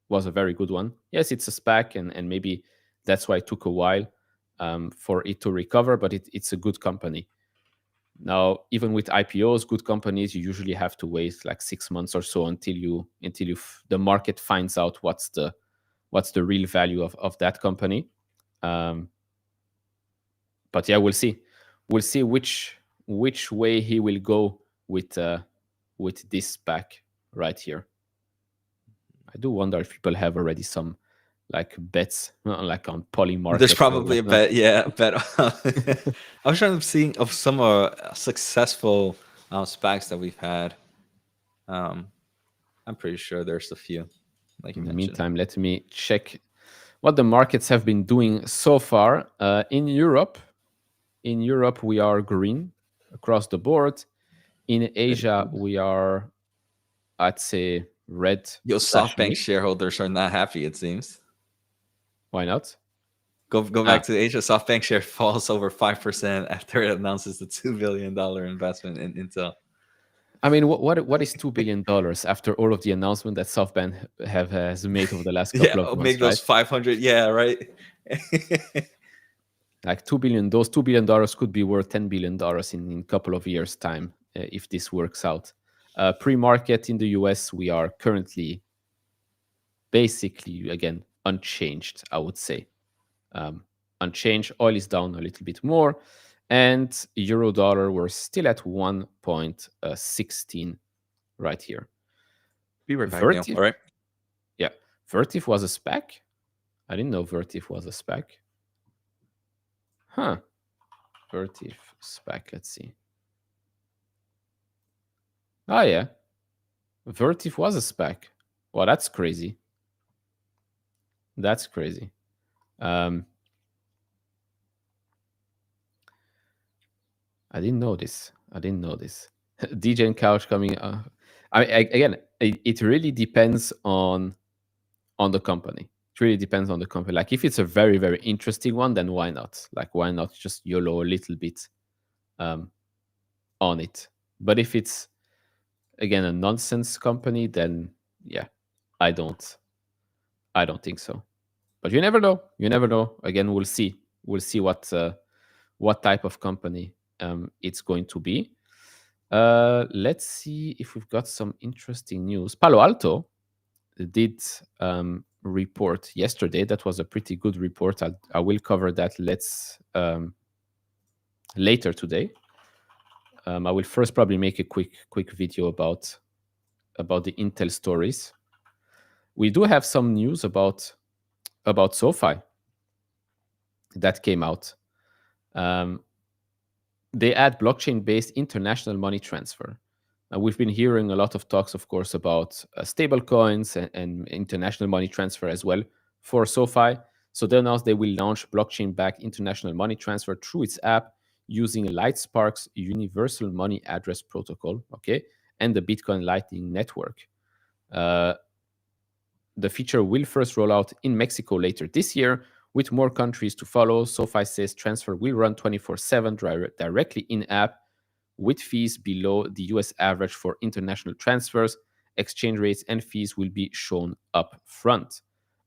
Was a very good one. Yes, it's a SPAC, and maybe that's why it took a while for it to recover. But it's a good company. Now, even with IPOs, good companies, you usually have to wait like 6 months or so until the market finds out what's the real value of that company. Um, but yeah, we'll see. We'll see which way he will go with this SPAC right here. I do wonder if people have already some like bets, like on There's Polymarket or probably a whatnot. bet. Yeah, a bet. I was trying to see of some successful SPACs that we've had. Um, I'm pretty sure there's a few, like you In the mentioned. meantime, let me check what the markets have been doing so far. In Europe, we are green across the board. In Very Asia, good. we are, I'd say, red Yo, slash SoftBank mixed. shareholders are not happy. It seems. Why not? Go Ah, back to Asia. SoftBank share falls over 5% after it announces the $2 billion investment in Intel. I mean, what is $2 billion after all of the announcement that SoftBank has made over the last Yeah, couple of make months, those right? 500. Yeah, right. Like 2 billion, those $2 billion could be worth $10 billion in a couple of years' time if this works out. Pre-market in the US, we are currently basically, again, unchanged, I would say. Unchanged. Oil is down a little bit more. And euro dollar, we're still at 1.16 right here. Be right back, Neil. Vertif, All right. yeah, Vertif was a SPAC. I didn't know Vertif was a SPAC. Huh. Vertif SPAC. Let's see. Oh, yeah. Vertif was a SPAC. Well, that's crazy. That's crazy. I didn't know this. DJ and Couch coming. Again, it really depends on the company. It really depends on the company. Like if it's a very, very interesting one, then why not? Like why not just YOLO a little bit on it? But if it's again a nonsense company, then yeah, I don't think so. But you never know. You never know. Again, we'll see. We'll see what type of company it's going to be. Let's see if we've got some interesting news. Palo Alto did report yesterday. That was a pretty good report. I will cover that later today. I will first probably make a quick video about the Intel stories. We do have some news about SoFi that came out. They add blockchain-based international money transfer. We've been hearing a lot of talks, of course, about stable coins and international money transfer as well for SoFi. So they announced they will launch blockchain-backed international money transfer through its app using Lightspark's universal money address protocol, okay, and the Bitcoin Lightning Network. The feature will first roll out in Mexico later this year, with more countries to follow. SoFi says transfer will run 24/7 directly in-app, with fees below the US average for international transfers. Exchange rates and fees will be shown up front.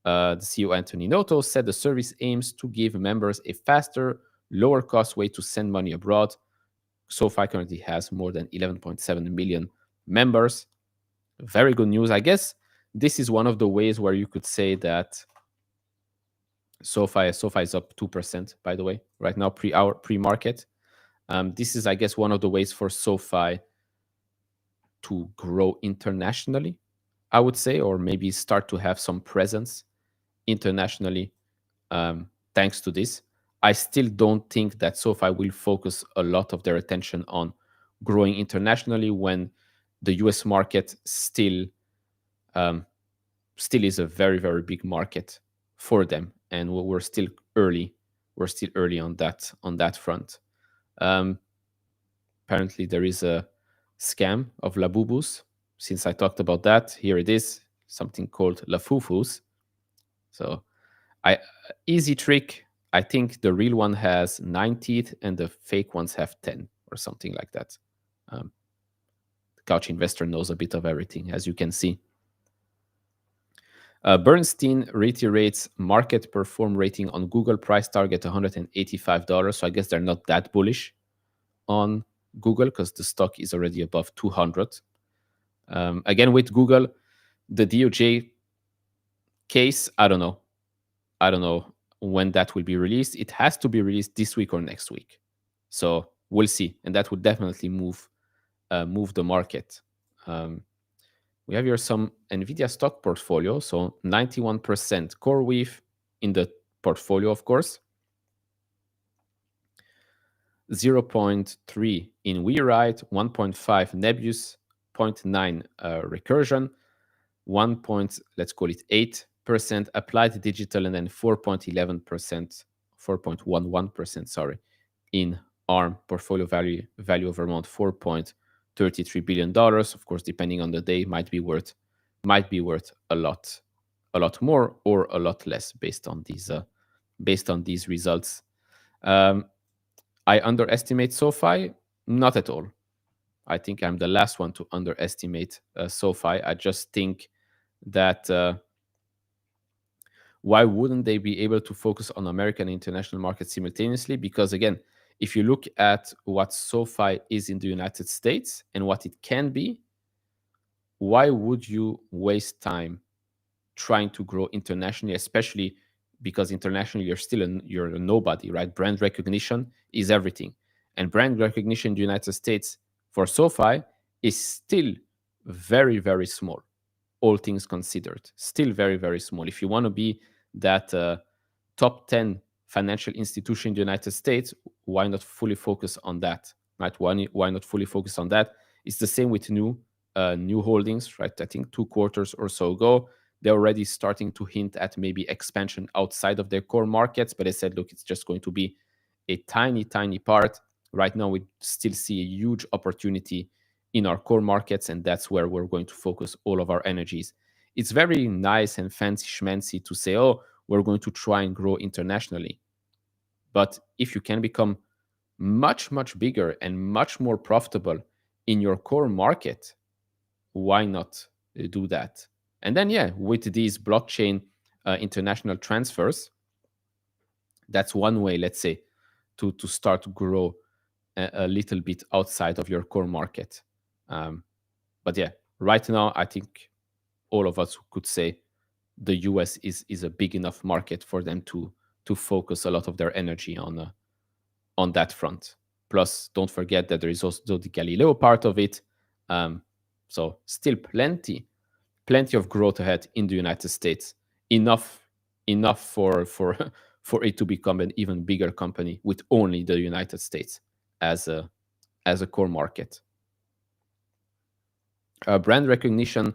The CEO Anthony Noto said the service aims to give members a faster, lower cost way to send money abroad. SoFi currently has more than 11.7 million members. Very good news. I guess this is one of the ways where you could say that SoFi is up 2%, by the way, right now, pre-market. This is, I guess, one of the ways for SoFi to grow internationally, I would say, or maybe start to have some presence internationally thanks to this. I still don't think that SoFi will focus a lot of their attention on growing internationally when the US market still is a very, very big market for them, and we're still early. We're still early on that front. Apparently, there is a scam of Labubus. Since I talked about that, here it is, something called Lafufus. So, easy trick. I think the real one has 9 teeth and the fake ones have 10 or something like that. The Couch Investor knows a bit of everything, as you can see. Bernstein reiterates market perform rating on Google, price target $185. So I guess they're not that bullish on Google because the stock is already above 200. Again, with Google, the DOJ case, I don't know when that will be released. It has to be released this week or next week. So we'll see. And that would definitely move the market. We have here some Nvidia stock portfolio. So 91% CoreWeave in the portfolio, of course. 0.3 in WeWrite, 1.5 Nebius, 0.9 Recursion, 8% Applied Digital, and then 4.11%, sorry, in ARM portfolio value of around $4.33 billion. Of course, depending on the day, might be worth a lot more or a lot less based on these results. I underestimate SoFi? Not at all. I think I'm the last one to underestimate SoFi. I just think that why wouldn't they be able to focus on American and international markets simultaneously? Because again, if you look at what SoFi is in the United States and what it can be, why would you waste time trying to grow internationally, especially because internationally you're a nobody, right? Brand recognition is everything, and brand recognition in the United States for SoFi is still very, very small, all things considered. Still very, very small. If you want to be that top 10 financial institution in the United States, why not fully focus on that, right? Why not fully focus on that? It's the same with new holdings, right? I think 2 quarters or so ago, they're already starting to hint at maybe expansion outside of their core markets, but they said, look, it's just going to be a tiny, tiny part. Right now, we still see a huge opportunity in our core markets, and that's where we're going to focus all of our energies. It's very nice and fancy schmancy to say, oh, we're going to try and grow internationally. But if you can become much, much bigger and much more profitable in your core market, why not do that? And then, yeah, with these blockchain international transfers, that's one way, let's say, to start to grow a little bit outside of your core market. But yeah, right now, I think all of us could say the US is a big enough market for them to focus a lot of their energy on that front. Plus, don't forget that there is also the Galileo part of it. So still plenty of growth ahead in the United States. Enough for for it to become an even bigger company with only the United States as a core market. Brand recognition.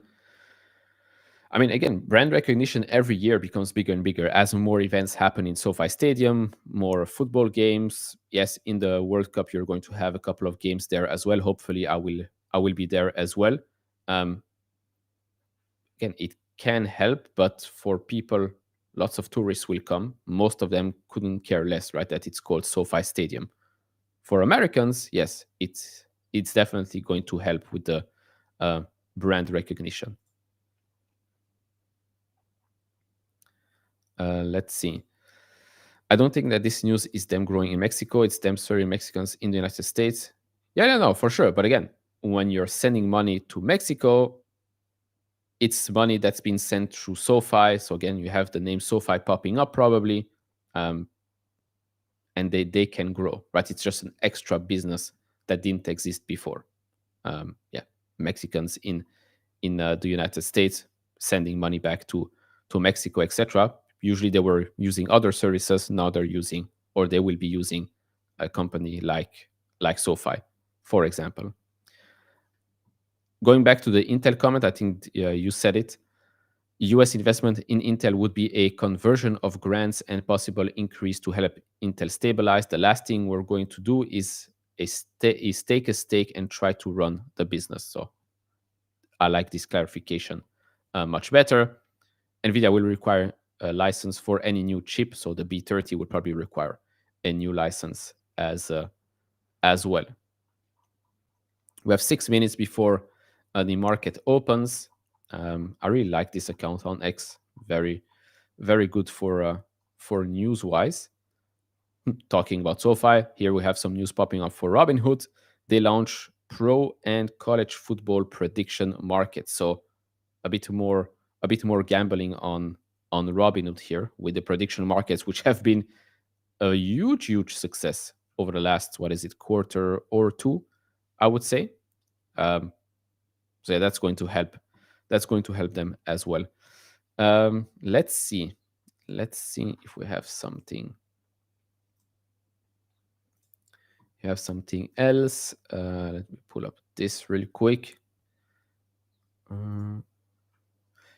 I mean, again, brand recognition every year becomes bigger and bigger as more events happen in SoFi Stadium, more football games. Yes, in the World Cup, you're going to have a couple of games there as well. Hopefully, I will be there as well. Again, it can help, but for people, lots of tourists will come. Most of them couldn't care less, right? That it's called SoFi Stadium. For Americans, yes, it's definitely going to help with the brand recognition. Let's see. I don't think that this news is them growing in Mexico. It's them serving Mexicans in the United States. Yeah, no, for sure. But again, when you're sending money to Mexico, it's money that's been sent through SoFi. So again, you have the name SoFi popping up probably, and they can grow, right? It's just an extra business that didn't exist before. Yeah, Mexicans in the United States sending money back to Mexico, etc. Usually they were using other services. Now they're using, or they will be using, a company like SoFi, for example. Going back to the Intel comment, I think you said it. US investment in Intel would be a conversion of grants and possible increase to help Intel stabilize. The last thing we're going to do is take a stake and try to run the business. So I like this clarification much better. Nvidia will require a license for any new chip, so the B30 would probably require a new license as well. We have 6 minutes before the market opens. I really like this account on X. Very, very good for news-wise. Talking about SoFi, here we have some news popping up for Robinhood. They launch pro and college football prediction market. So a bit more gambling on Robinhood here with the prediction markets, which have been a huge success over the last, quarter or two, I would say. So yeah, that's going to help. That's going to help them as well. Let's see if we have something. You have something else. Let me pull up this really quick.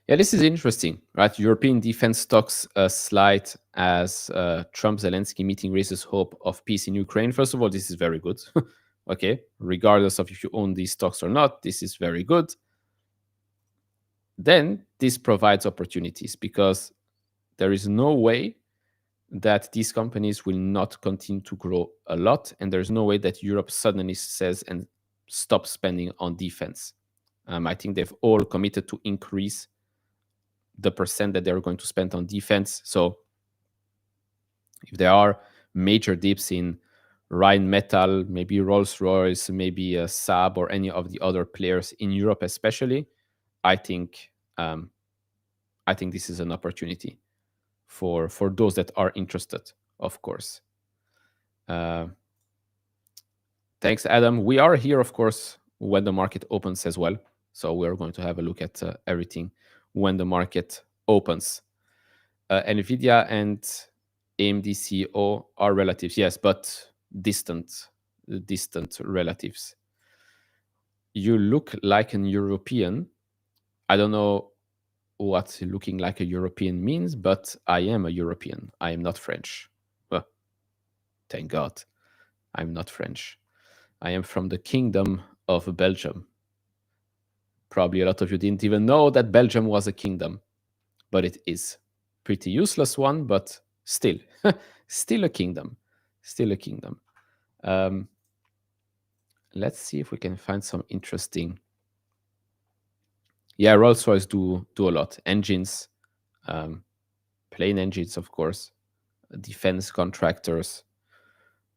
Yeah, this is interesting, right? European defense stocks slide as Trump-Zelensky meeting raises hope of peace in Ukraine. First of all, this is very good. Okay, regardless of if you own these stocks or not, this is very good. Then this provides opportunities because there is no way that these companies will not continue to grow a lot, and there's no way that Europe suddenly says and stops spending on defense. I think they've all committed to increase the percent that they're going to spend on defense. So if there are major dips in Rheinmetall, maybe Rolls-Royce, maybe Saab or any of the other players in Europe especially, I think this is an opportunity for those that are interested, of course. Thanks, Adam. We are here, of course, when the market opens as well. So we're going to have a look at everything when the market opens. Nvidia and AMD CEO are relatives, yes, but distant relatives. You look like an European. I don't know what looking like a European means, but I am a European. I am not French. Well, thank God, I'm not French. I am from the Kingdom of Belgium. Probably a lot of you didn't even know that Belgium was a kingdom, but it is. Pretty useless one, but still, still a kingdom. Still a kingdom. Let's see if we can find some interesting. Yeah, Rolls-Royce do a lot. Engines, plane engines, of course, defense contractors.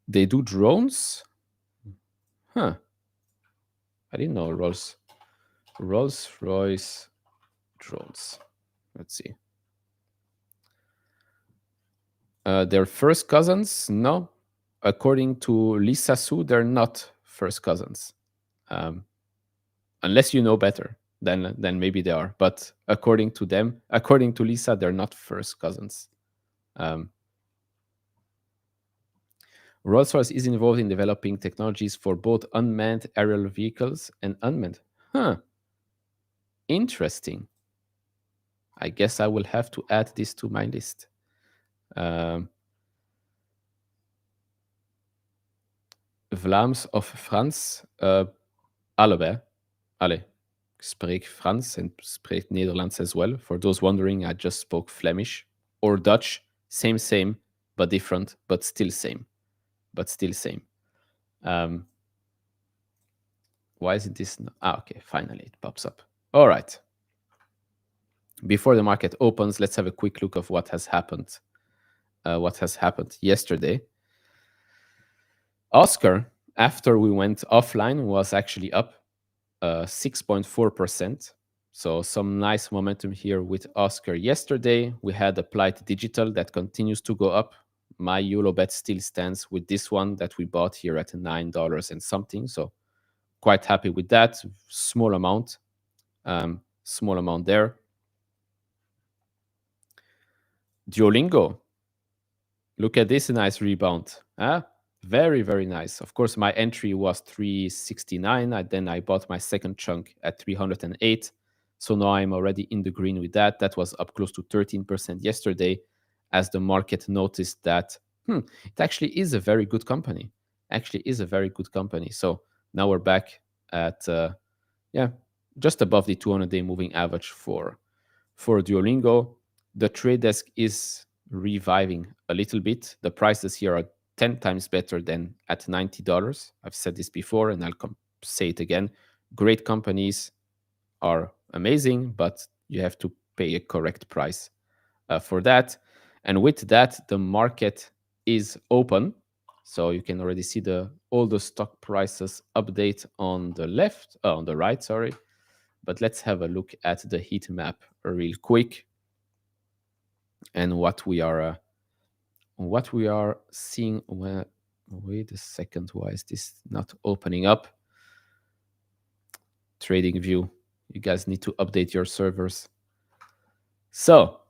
They do drones? Huh. I didn't know Rolls-Royce drones. Let's see. They're first cousins? No. According to Lisa Su, they're not first cousins. Unless you know better, then maybe they are. But according to them, according to Lisa, they're not first cousins. Rolls-Royce is involved in developing technologies for both unmanned aerial vehicles and unmanned. Huh. Interesting. I guess I will have to add this to my list. Vlaams of Frans, allebei. Allee, ik spreek Frans en spreek Nederlands as well. For those wondering, I just spoke Flemish or Dutch. Same, but different, but still same. Why isn't this? Okay, finally it pops up. All right. Before the market opens, let's have a quick look of what has happened. What has happened yesterday. Oscar, after we went offline, was actually up 6.4%. So some nice momentum here with Oscar yesterday. We had Applied Digital that continues to go up. My YOLO bet still stands with this one that we bought here at $9 and something. So quite happy with that. Small amount there. Duolingo. Look at this nice rebound. Very, very nice. Of course, my entry was 369. Then I bought my second chunk at 308. So now I'm already in the green with that. That was up close to 13% yesterday as the market noticed that it actually is a very good company. So now we're back at, just above the 200-day moving average for Duolingo. The trade desk is reviving a little bit. The prices here are 10 times better than at $90. I've said this before and I'll say it again. Great companies are amazing, but you have to pay a correct price for that. And with that, the market is open. So you can already see all the stock prices update on the left, on the right, sorry. But let's have a look at the heat map real quick and what we are seeing. Wait a second, why is this not opening up? Trading View, you guys need to update your servers. So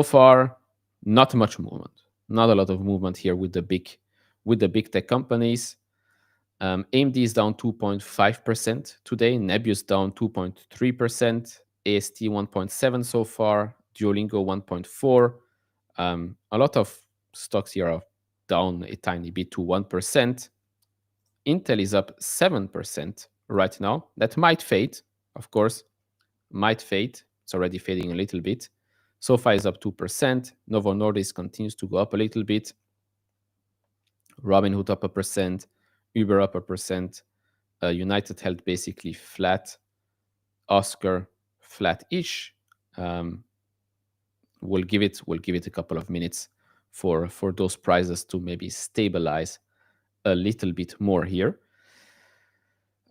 far, not much movement, not a lot of movement here with the big tech companies. AMD is down 2.5% today. Nebius down 2.3%. AST 1.7 so far. Duolingo 1.4. A lot of stocks here are down a tiny bit to 1%. Intel is up 7% right now. That might fade, of course. Might fade. It's already fading a little bit. SoFi is up 2%. Novo Nordisk continues to go up a little bit. Robinhood up 1%. Uber up 1%. United Health basically flat. Oscar flat-ish. We'll give it a couple of minutes for those prices to maybe stabilize a little bit more here.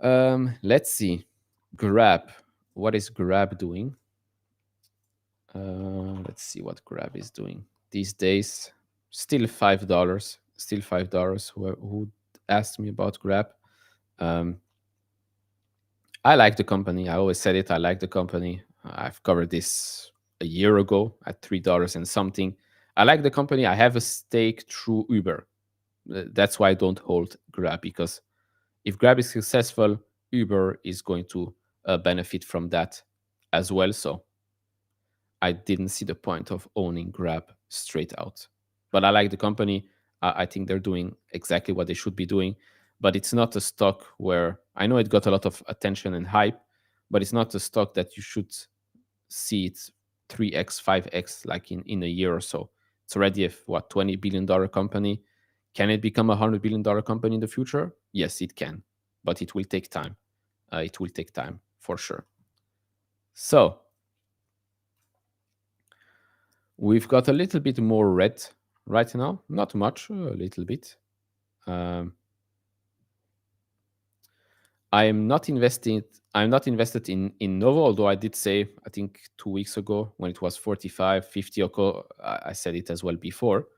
Let's see. Grab. what is Grab doing? Let's see what Grab is doing these days. Still $5. Still $5. Who asked me about Grab? Um, I like the company. I always said it. I like the company. I've covered this a year ago at $3 and something. I like the company. I have a stake through Uber. That's why I don't hold Grab, because if Grab is successful, Uber is going to benefit from that as well. So I didn't see the point of owning Grab straight out. But I like the company. I think they're doing exactly what they should be doing. But it's not a stock where I know it got a lot of attention and hype, but it's not a stock that you should see it 3x, 5x like in a year or so. It's already a $20 billion company. Can it become a $100 billion company in the future? Yes, it can, but it will take time. It will take time for sure. So we've got a little bit more red right now. Not much, a little bit. I'm not invested in Novo, although I did say, I think 2 weeks ago when it was 45, 50, I said it as well before.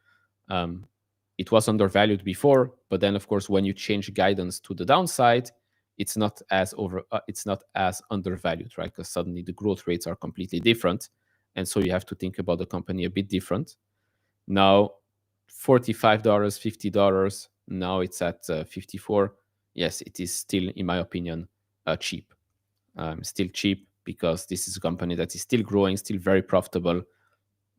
It was undervalued before, but then of course when you change guidance to the downside, it's not as undervalued, right? Because suddenly the growth rates are completely different, and so you have to think about the company a bit different. Now, $45, $50. Now it's at 54. Yes, it is still, in my opinion, cheap. Still cheap because this is a company that is still growing, still very profitable.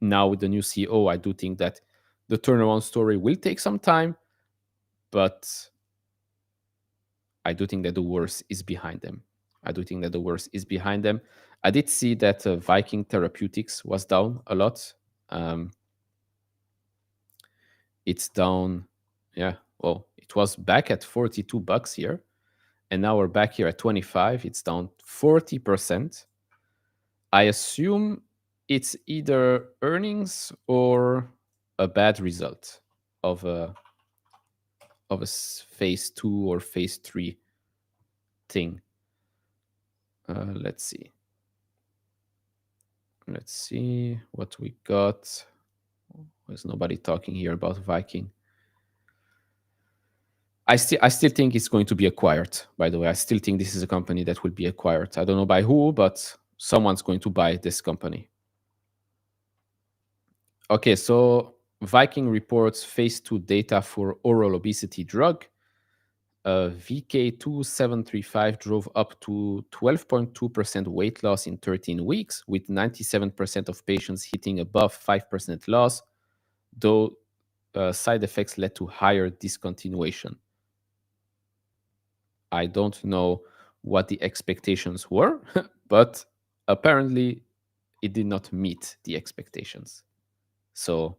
Now with the new CEO, I do think that the turnaround story will take some time, but I do think that the worst is behind them. I did see that Viking Therapeutics was down a lot. It's down, yeah. Well, it was back at $42 here, and now we're back here at 25. It's down 40%. I assume it's either earnings or a bad result of a phase 2 or phase 3 thing. Let's see what we got. There's nobody talking here about Viking. I still think it's going to be acquired, by the way. I still think this is a company that will be acquired. I don't know by who, but someone's going to buy this company. Okay, so Viking reports phase 2 data for oral obesity drug. VK2735 drove up to 12.2% weight loss in 13 weeks, with 97% of patients hitting above 5% loss, though side effects led to higher discontinuation. I don't know what the expectations were, but apparently it did not meet the expectations. So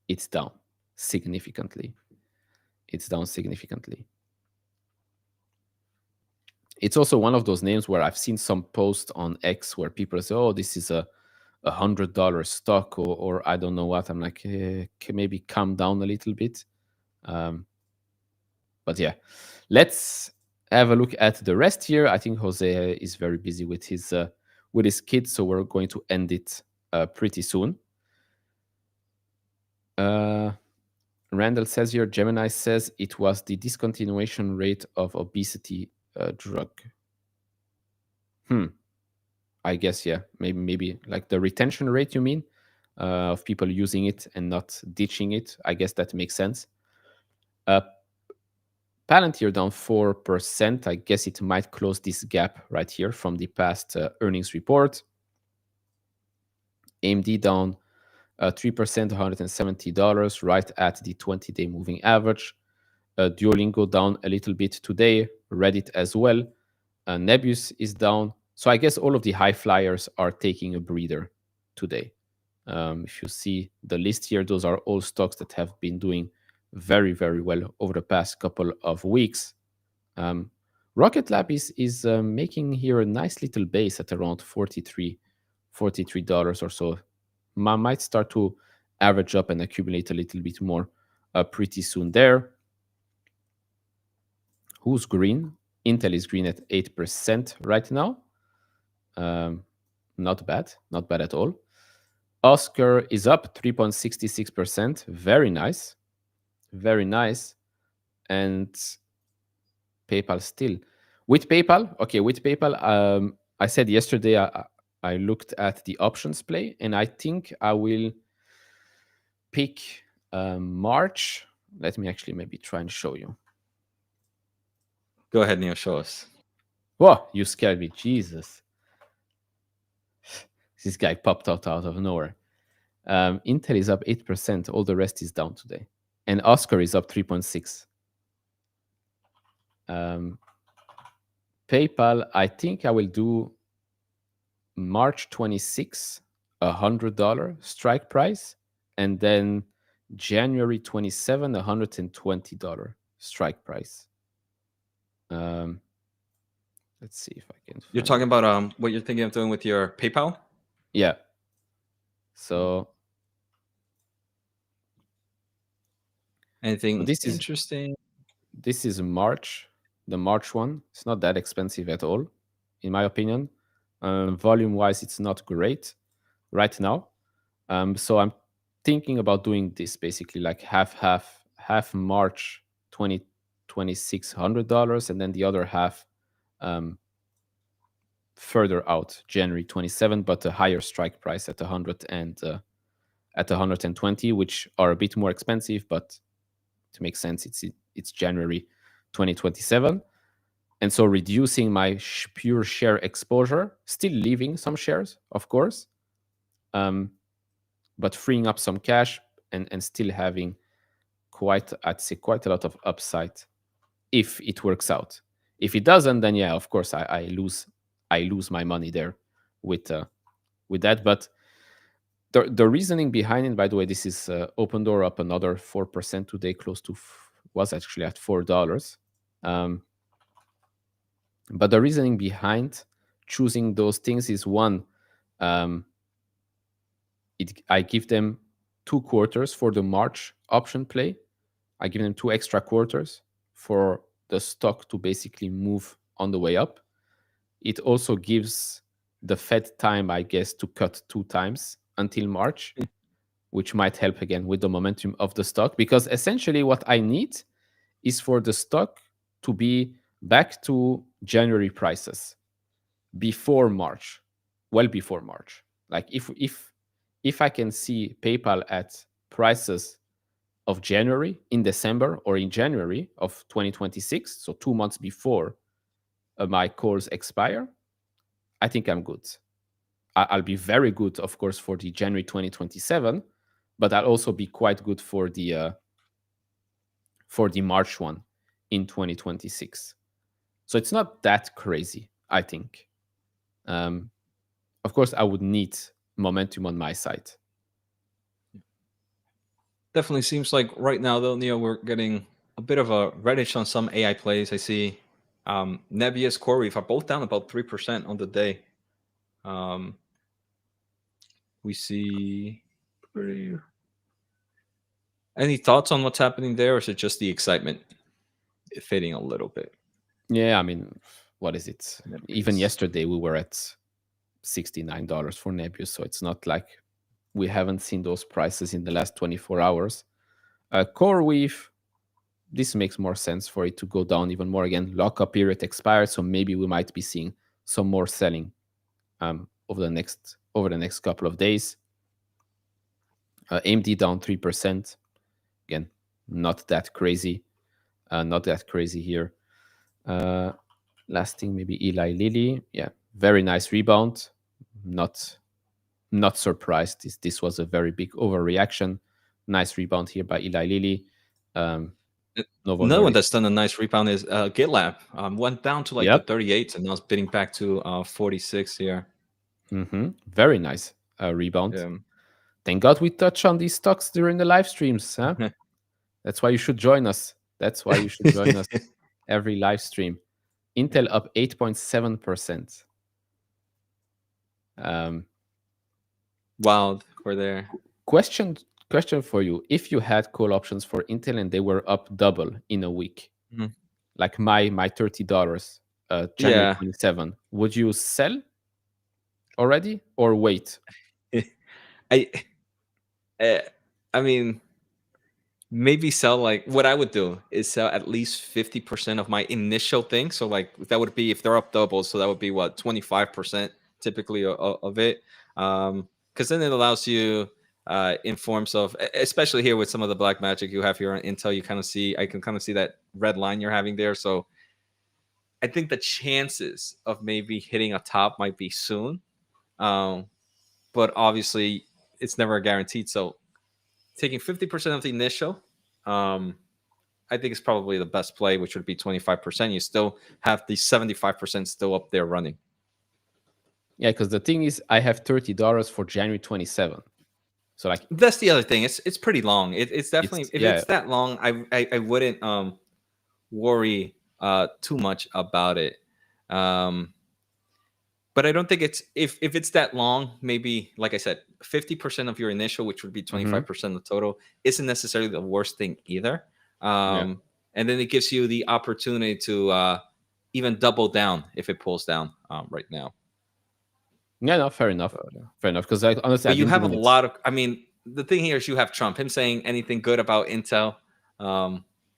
it's down significantly. It's also one of those names where I've seen some post on X where people say, oh, this is a $100 stock or I don't know what. I'm like, can maybe calm down a little bit. But yeah, let's have a look at the rest here. I think Jose is very busy with his kids, so we're going to end it pretty soon. Randall says here, Gemini says it was the discontinuation rate of obesity drug. I guess, yeah, maybe like the retention rate, you mean, of people using it and not ditching it. I guess that makes sense. Palantir down 4%. I guess it might close this gap right here from the past earnings report. AMD down 3%, $170, right at the 20-day moving average. Duolingo down a little bit today. Reddit as well. Nebius is down. So I guess all of the high flyers are taking a breather today. If you see the list here, those are all stocks that have been doing very, very well over the past couple of weeks. Rocket Lab is making here a nice little base at around $43 or so. Might start to average up and accumulate a little bit more pretty soon there. Who's green? Intel is green at 8% right now. Not bad, not bad at all. Oscar is up 3.66%. Very nice, very nice. And PayPal still. With PayPal, okay, with PayPal, I said yesterday I looked at the options play, and I think I will pick March. Let me actually maybe try and show you. Go ahead, Neil. Show us. Whoa, you scared me. Jesus. This guy popped out of nowhere. Intel is up 8%. All the rest is down today. And Oscar is up 3.6. PayPal, I think I will do March 26, $100 strike price, and then January 27, $120 strike price. Let's see if I can find You're talking about what you're thinking of doing with your PayPal? Yeah. So Anything this is interesting? this is March, the March one. It's not that expensive at all, in my opinion. Volume wise, it's not great right now. So I'm thinking about doing this basically like half March 2026 $100, and then the other half further out January 27, but a higher strike price at 100 and at 120, which are a bit more expensive, but to make sense, it's January 2027. And so reducing my pure share exposure, still leaving some shares, of course, but freeing up some cash and still having I'd say quite a lot of upside if it works out. If it doesn't, then yeah, of course I lose my money there with that. But the reasoning behind it, by the way, this is Open Door up another 4% today, close to was actually at $4. But the reasoning behind choosing those things is one, I give them 2 quarters for the March option play. I give them 2 extra quarters for the stock to basically move on the way up. It also gives the Fed time, I guess, to cut 2 times until March, which might help again with the momentum of the stock. Because essentially what I need is for the stock to be back to January prices before March, well before March. Like if I can see PayPal at prices of January in December or in January of 2026, so 2 months before my calls expire, I think I'm good. I'll be very good, of course, for the January 2027, but I'll also be quite good for the March one in 2026. So it's not that crazy, I think. Of course, I would need momentum on my side. Definitely seems like right now, though, Neil, we're getting a bit of a reddish on some AI plays. I see Nebius, CoreWeave are both down about 3% on the day. We see any thoughts on what's happening there, or is it just the excitement fading a little bit? Yeah, I mean, what is it? Nebius. Even yesterday we were at $69 for Nebius, so it's not like we haven't seen those prices in the last 24 hours. CoreWeave, this makes more sense for it to go down even more again. Lockup period expired, so maybe we might be seeing some more selling over the next couple of days. AMD down 3%. Again, not that crazy. Not that crazy here. Last thing, maybe Eli Lilly. Yeah, very nice rebound. Not surprised. This was a very big overreaction. Nice rebound here by Eli Lilly. Another one that's done a nice rebound is GitLab. Went down to like the 38s and now it's bidding back to 46 here. Very nice rebound. Yeah. Thank God we touch on these stocks during the live streams. Huh? That's why you should join us. That's why you should join us every live stream. Intel up 8.7%. Wild for there. Question for you: if you had call options for Intel and they were up double in a week, like my $30, January 27, would you sell already, or wait? I uh, I mean, maybe sell, like, what I would do is sell at least 50% of my initial thing. So like that would be, if they're up double, so that would be what, 25% typically of it. Because then it allows you in forms of, especially here with some of the black magic you have here on Intel, you kind of see, I can kind of see that red line you're having there. So I think the chances of maybe hitting a top might be soon. Um, but obviously it's never guaranteed. So taking 50% of the initial, I think it's probably the best play, which would be 25%. You still have the 75% still up there running. Yeah, because the thing is, I have $30 for January 27. So like, that's the other thing. It's pretty long. It's definitely, if yeah, it's that long, I wouldn't worry too much about it. But I don't think it's, if it's that long, maybe like I said, 50% of your initial, which would be 25% of the total, isn't necessarily the worst thing either. yeah, And then it gives you the opportunity to even double down if it pulls down right now. yeah. No, fair enough, fair enough. Because honestly, But I've you been have a doing it. lot of, I mean, the thing here is you have Trump, him saying anything good about Intel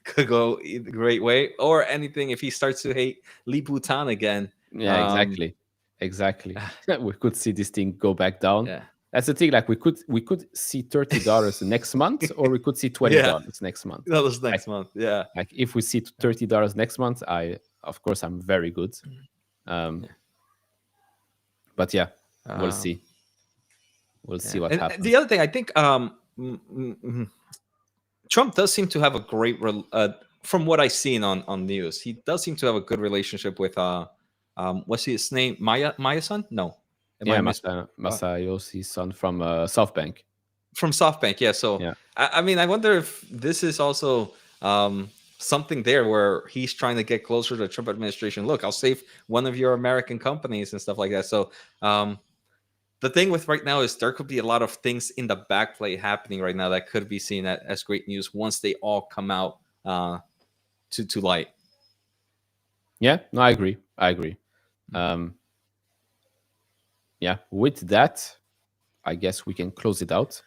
could go either great way, or anything, if he starts to hate Lee Bhutan again. Yeah, exactly. We could see this thing go back down. Yeah. That's the thing. Like we could see $30 next month, or we could see Yeah. $20 next month. That was next month. Yeah. Like if we see $30 next month, of course I'm very good. But yeah, we'll see. We'll see what happens. The other thing, I think Trump does seem to have a great from what I've seen on news, he does seem to have a good relationship with what's his name? Maya-san? No. Masayoshi's son from Softbank. From Softbank, yeah. So yeah. I mean, I wonder if this is also something there where he's trying to get closer to the Trump administration. Look, I'll save one of your American companies and stuff like that. So the thing with right now is there could be a lot of things in the backplay happening right now that could be seen as great news once they all come out to light. Yeah, no, I agree. Yeah, with that, I guess we can close it out.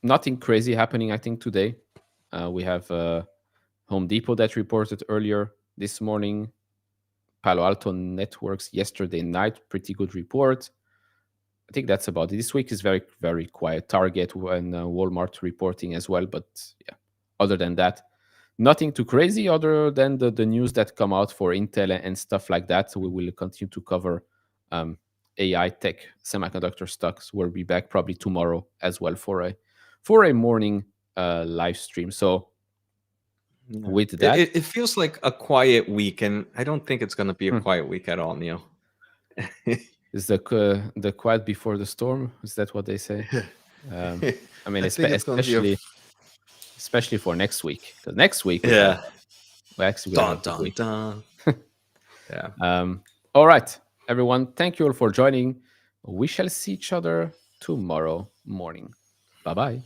Nothing crazy happening, I think, today. We have Home Depot that reported earlier this morning. Palo Alto Networks yesterday night, pretty good report. I think that's about it. This week is very, very quiet. Target and Walmart reporting as well. But yeah, other than that, nothing too crazy other than the news that come out for Intel and stuff like that. So we will continue to cover AI tech semiconductor stocks. We'll be back probably tomorrow as well for a morning live stream. So with that, it feels like a quiet week, and I don't think it's going to be a quiet week at all, Neil. Is the quiet before the storm? Is that what they say? I mean, especially for next week, because next week we have a week. Yeah. All right, everyone. Thank you all for joining. We shall see each other tomorrow morning. Bye bye.